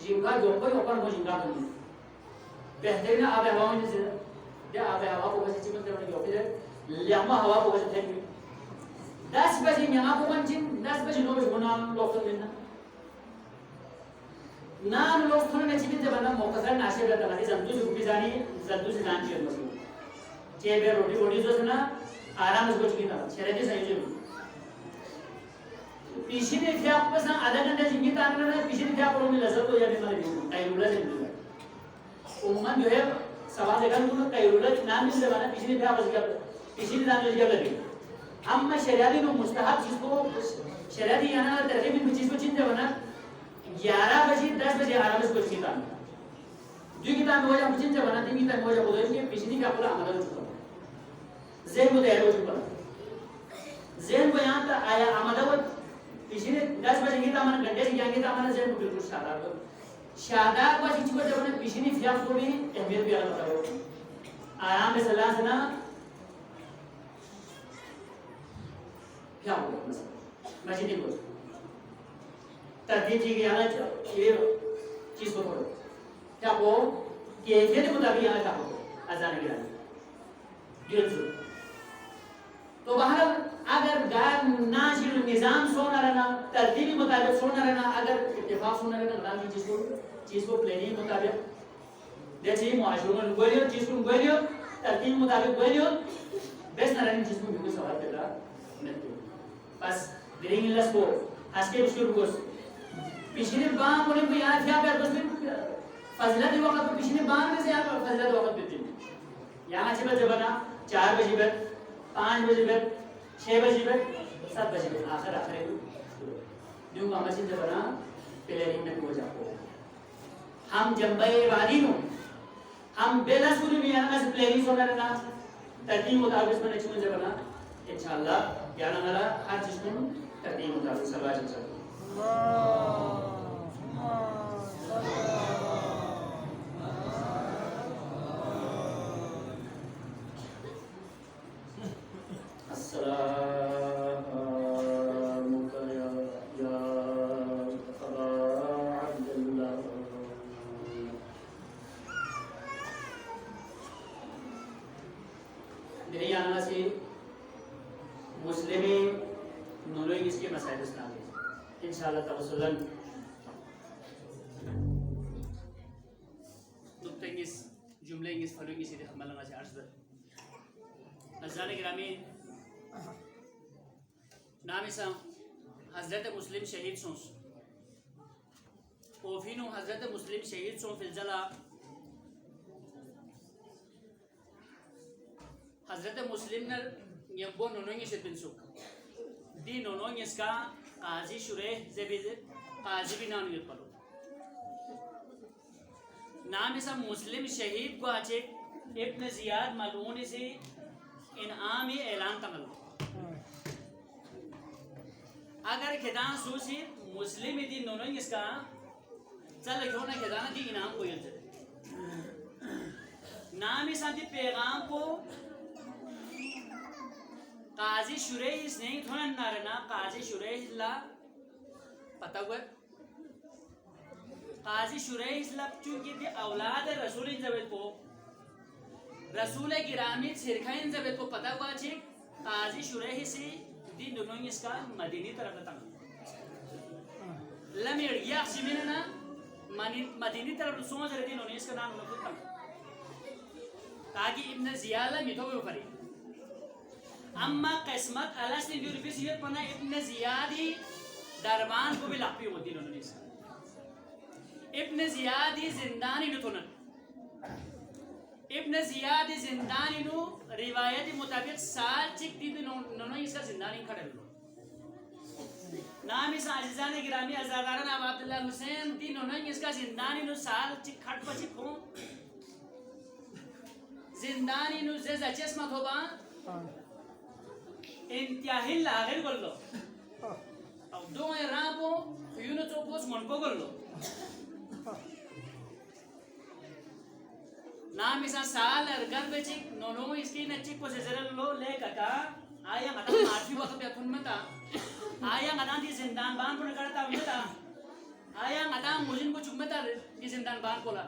जिंगा जो कोई ऊपर वो जिंगा नहीं बेहतरीन आब हवा में से या आब हवा को बस चिमन से बनी होती है लम्बा हवा को बस थे 10 बजे यहाँ को बंचिन 10 बजे नो बजे गुना लोग तो लेना ना लोग थोड़े ने चिमन से बना मुख्तसर नाशे का तलाशी जंतु से ऊपर जानी जंतु से जान चाहिए मसलन के बे रोटी जो सुना आराम से कुछ नहीं था शरीर सही जो पीछे ने क्या आपको सा आधा घंटा जिंदगी तार रहा है पीछे ने क्या पढ़ो में लज़त हो जाने वाली कैलुला जिंदगी है उम्मत जो है सवाल देखा तुम कैलुला नाम नहीं जमाना पीछे ने क्या बस गया पीछे ने नाम लिया लगे हम मैं शरीयती नो मुस्तहब चीज को शरीयती याना तरकीब में चीज को चिंता बना 11 बजे 10 बजे आराम से कुछ किताब जो किताब हो जा चिंता बना तीन किताब हो जा बोलो कि पीछे ने क्या पूरा अमल हो चुका ज़हन को तैयार हो चुका ज़हन को यहाँ तक आया अमल हो पिछले 10 बजे की तामन घंटे से जाएंगे तामन से बिल्कुल शादाब को चीज को जब ने पिछली फियाफ को भी अहमियत भी अलग बताओ आराम से सलाह से ना क्या होगा मस्जिद को तरतीब की गया ना ये चीज को पढ़ो क्या वो कैफियत मुताबिक यहाँ क्या हो अजान गिरानी ये तो बाहर अगर गार नाशिर निजाम सोना रहना तरतीबी मुताबिक सोना रहना अगर इत्तेफाक सोना रहना गाल की चीज को प्लानिंग मुताबिक जैसे मुआशरों में गोलियों चीज को गोलियों तरतीब मुताबिक गोलियों बेस ना रहने चीज को बिल्कुल सवाल करना नहीं बस ग्रीन लस को हंसके बिस्कुट को पिछले बाम बोले कोई यार क्या कर बस फजलत वक्त पर पिछले बाम में से यार फजलत वक्त पे थी यहाँ से बजे बना 4 बजे बैठ 5 बजे बैठ 6 बजे बैठ 7 बजे बैठ आखिर जो मस्जिद बना प्लेनिंग में हो जाओ हम जंबे वादी नो हम बेला सुनी में यहाँ से प्लेनिंग होना रहना तरतीब मुताबिक बने चुने जब बना इंशाल्लाह क्या ना हमारा हर चीज को तरतीब मुताबिक सवाल चल इंशाल्लाह तवसलन नुक्तेंगिस जुमलेंगिस फलोंगिस इधर हम लगा से अर्ज़ अज़ान गिरामी नाम इसा हज़रत मुस्लिम शहीद सोंस ओफिनो हज़रत मुस्लिम शहीद सों फिलजला हज़रत मुस्लिम नर यंबो नोनोंगिस बिनसुक दी नोनोंगिस का काजी शुरेह ज़बीज़ काजी भी नाम यूँ पढ़ो नाम इसा मुस्लिम शहीद को आचे इब्न ज़ियाद मलून से इनामी ऐलान तमल अगर खिदान सूसी मुस्लिम इदी नोनों इसका चल क्यों ना खिदाना दी इनाम को यल नाम इसा दी पैगाम को काजी शुरेह इस नहीं थोड़ा नारना काजी शुरेह ला पता हुआ काजी शुरेह इस लब चूंकि दी औलाद रसूल इंजबेत को रसूल गिरामी सिरखाइन इंजबेत को पता हुआ ची काजी शुरेह से दी दोनों इसका मदीनी तरफ तंग लमेर या सिमिना ना मदीनी तरफ सोच रहे दी दोनों इसका नाम उनको तंग ताकि इब्न ज़ियाला मिथो में ऊपरी अम्मा किस्मत अल्लाह से जो रिफिसियत पना इब्न ज़ियादी दरबान को भी लापी होती उन्होंने इसका इब्न ज़ियादी जिंदानी नुतुनन इब्न ज़ियादी जिंदानी नु रिवायत मुताबिक साल चिक दी उन्होंने इसका जिंदानी खड़े लो नाम इस अज़ीज़ान गिरामी अज़ादारन अब्दुल्लाह हुसैन दी उन्होंने इसका जिंदानी नु साल चिक खट पची को जिंदानी नु ज़ेज़ चश्मा थोबा इंतहाई लागर कर लो अब दो रापो यूनो चोपोस मन को कर लो नाम इसा साल अरगर बेचिक नोनो इसकी नचिक को जरा लो ले कका आया मता माफी वक्त पे तुम मता आया मता दी जिंदान बान को करता मता आया मता मुजिन को चुम्मता दी जिंदान बान को ला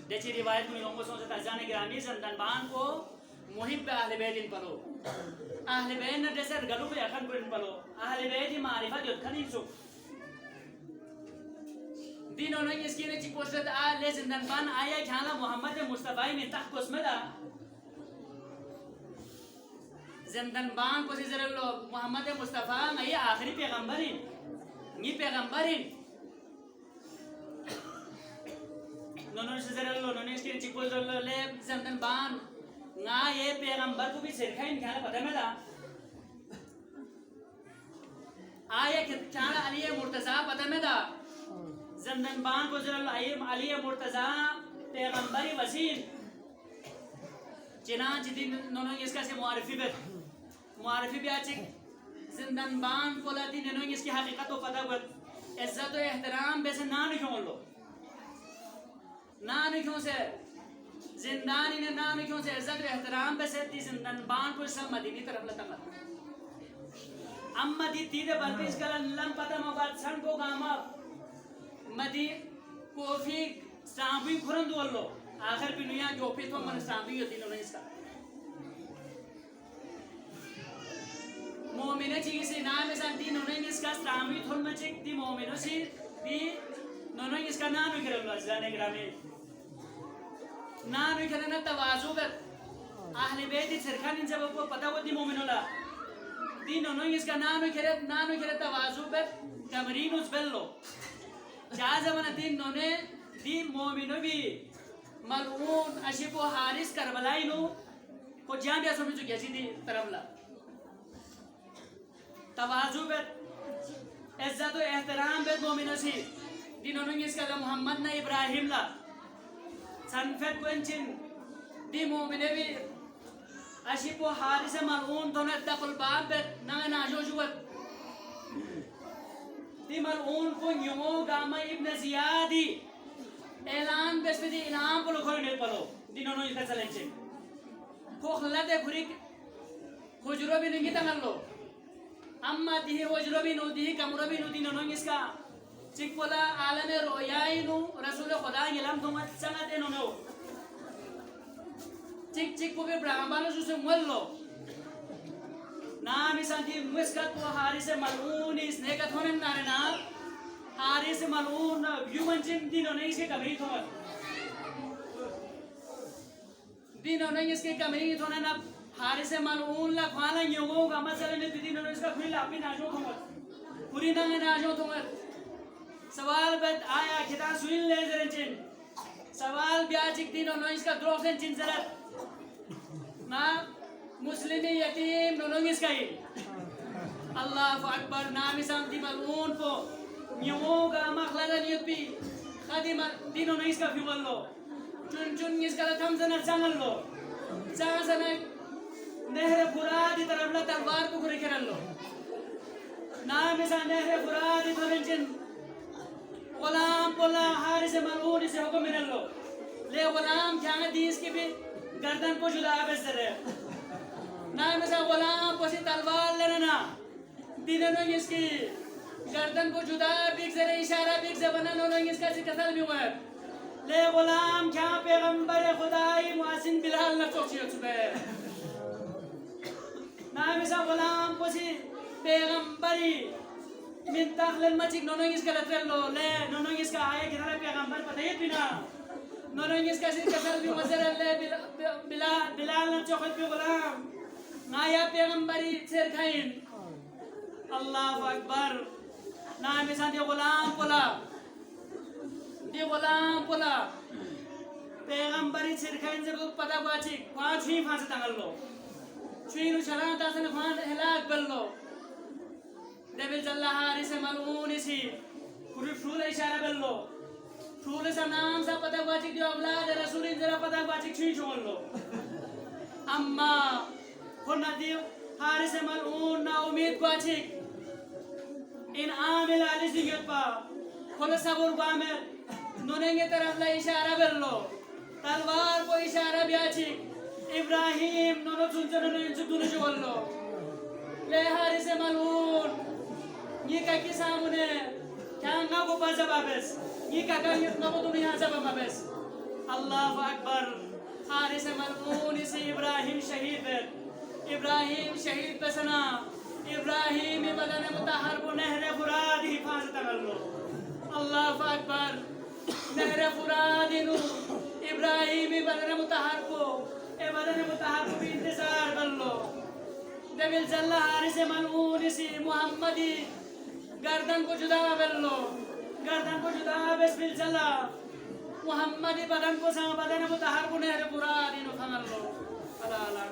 देखिए रिवायत में लोगों से ताजाने गिरामी जिंदान बान को मुहिब अहले बैत इन पलो अहले बैत न जैसे गलू पे अखन को इन पलो अहले बैत ही मारिफा जो खनी सो दिनों ने इसकी ने चिपोशत आ ले जिंदन बान आया ख्याला मोहम्मद मुस्तफा में तक कोस्मदा जिंदन बान को जरा लो मोहम्मद मुस्तफा मैं ये आखिरी पैगंबरिन ये पैगंबरिन नोनो से जरा लो नोने इसकी चिपोशत ले जिंदन बान ना ये पैगंबर को भी सिरखाइन ख्याला पता में था आया ख्याला अली मुर्तज़ा पता में था ज़ंदन बान को जरा अली मुर्तज़ा पैगंबरी वसील चिनाच दिन नोनो इसका से मुआरफी भी आज ज़ंदन बान को लाती नोनो इसकी हकीकत तो पता कर इज्जत और एहतराम वैसे ना नहीं क्यों लो ना नहीं क्यों से जिंदान इन्हें नाम क्यों से इज्जत और एहतराम पे से ती जिंदान बान को सब मदीनी तरफ लता मत अम्मा दी तीदे बल्बिस कलन लम पता मबाद सन को गामा मदी कोफी सांबी खुरन दोलो आखिर भी नुया जो पे तो मन सांबी होती नो इसका मोमिने चीज़ से नाम में सांती नो इसका सांबी थोड़ में चिक दी मोमिनो सी दी नो इसका नाम भी करें लोग जाने ग्रामे नाम भी करें तवाज़ु कर आहले बेटी सरखान इन सब को पता वो दी मोमिनो ला दी नो इसका नाम भी करें तवाज़ु कर कमरीन उस बेल्लो जाज़ मन दिन नो ने दी मोमिनो भी मलऊन अशिबो हारिस करबलाई नो को जान दिया समझ चुकी है दी तरमला तवाज़ु बेत इज्जत और एहतराम बेत मोमिनो सी दी नो इसका ला मोहम्मद ना इब्राहिम ला सनफेट कोंचिन दी मोमिने भी अशिबो हारिस मलऊन तो ने दखल बाब बेत ना नाजो जुवत दी मलऊन को न्यूमो गामा इब्न ज़ियादी ऐलान बेस्ते दी इनाम को लोगों ने पलो दिनों ने इसका चलेंचे को खल्लाते खुरिक खुजरो भी नहीं तंगल लो अम्मा दी खुजरो भी नो दी कमरो भी नो दिनों ने इसका चिकपोला आलमे रोयाई नो रसूल खुदा इलाम तो मत संगत इन्होंने हो चिक को भी ब्राह्मणों से मुल लो नाम इस अंति मुस्कत को हारिस मलऊन इस नेकत होने नारे ना हारिस मलऊन ह्यूमन जिन दिनों ने इसके कमरी थोड़ा दिनों ने इसके कमरी थोड़ा ना हारिस मलऊन ला खाना यूँ का मसले में दिनों ने इसका खुली लापी नाजो थोड़ा पूरी नांगे नाजो थोड़ा सवाल बद आया किताब सुन ले जरे जिन सवाल ब्याजिक दिनों ने इसका द्रोह जिन जरा ना मुस्लिम यतीम दोनों इसका ही अल्लाह अकबर नाम इसामती मलऊन को न्यूओं का मखलदा नियति खादिम दिनों ने इसका फ्यूल लो चुन चुन इसका थम जना चंगल लो चांसना नहर फुरादी तरफ ला तलवार को घुरे करल लो नाम इसा नहर फुरादी थोरेंचिन गुलाम पोला हारिस मलऊन इसे हुक्म मिलल लो ले गुलाम क्या दी इसकी भी गर्दन को जुदा बेसर है नाम ऐसा गुलाम पसी तलवार लेना दिनों इसकी गर्दन को जुदा बिक जरे इशारा बिक जबना नो इसका कत्ल भी हुआ है ले गुलाम क्या पैगंबर खुदाई मुआसिन बिलाल न चोची छुपे नाम ऐसा गुलाम पसी पैगंबरी मिन तखल मचिक नो इसका लतल लो ले नो इसका आए किधर पैगंबर पता ही बिना नो इसका कत्ल भी हुआ जरे ले बिलाल न चोखल भी गुलाम नाया पैगंबरी सिर खाइन अल्लाह अकबर नाम इसान दे गुलाम पोला पैगंबरी सिर खाइन जब पता बाची पांच ही फांस तंगल लो छुई नु चला तासन फान हलाक बल्लो देविल जल्ला हारिस मलऊन इसी पूरी फूल इशारा बल्लो फूल सा नाम सा पता बाची दियो औलाद रसूल जरा पता बाची छुई छोड़ लो अम्मा खुना दियो हारिस मलऊन ना उम्मीद बाची इन आमिल आली जिगत पा खुला सबूर बामेर नोनेंगे तरफ ला इशारा बल्लो तलवार को इशारा ब्याची इब्राहिम नोनो चुनचनो नो इंचु दुनु जोल्लो ले हारिस मलऊन ये का की सामने क्या ना को पाजा बाबेस ये का ना को दुनिया जा बाबेस अल्लाह अकबर हारिस मलऊन इसे इब्राहिम शहीद बसना इब्राहिम बदन मुतहर को नहर फुराद हिफाजत कर लो अल्लाह अकबर नहर फुराद नु इब्राहिम बदन मुतहर को ए बदन मुतहर को भी इंतजार कर लो देविल जल्ला हारिस मलऊन इसी मोहम्मदी गर्दन को जुदा कर लो गर्दन को जुदा बिस्मिल जल्ला मोहम्मदी बदन को सा बदन मुतहर को नहर फुराद नु खमर लो अल्लाह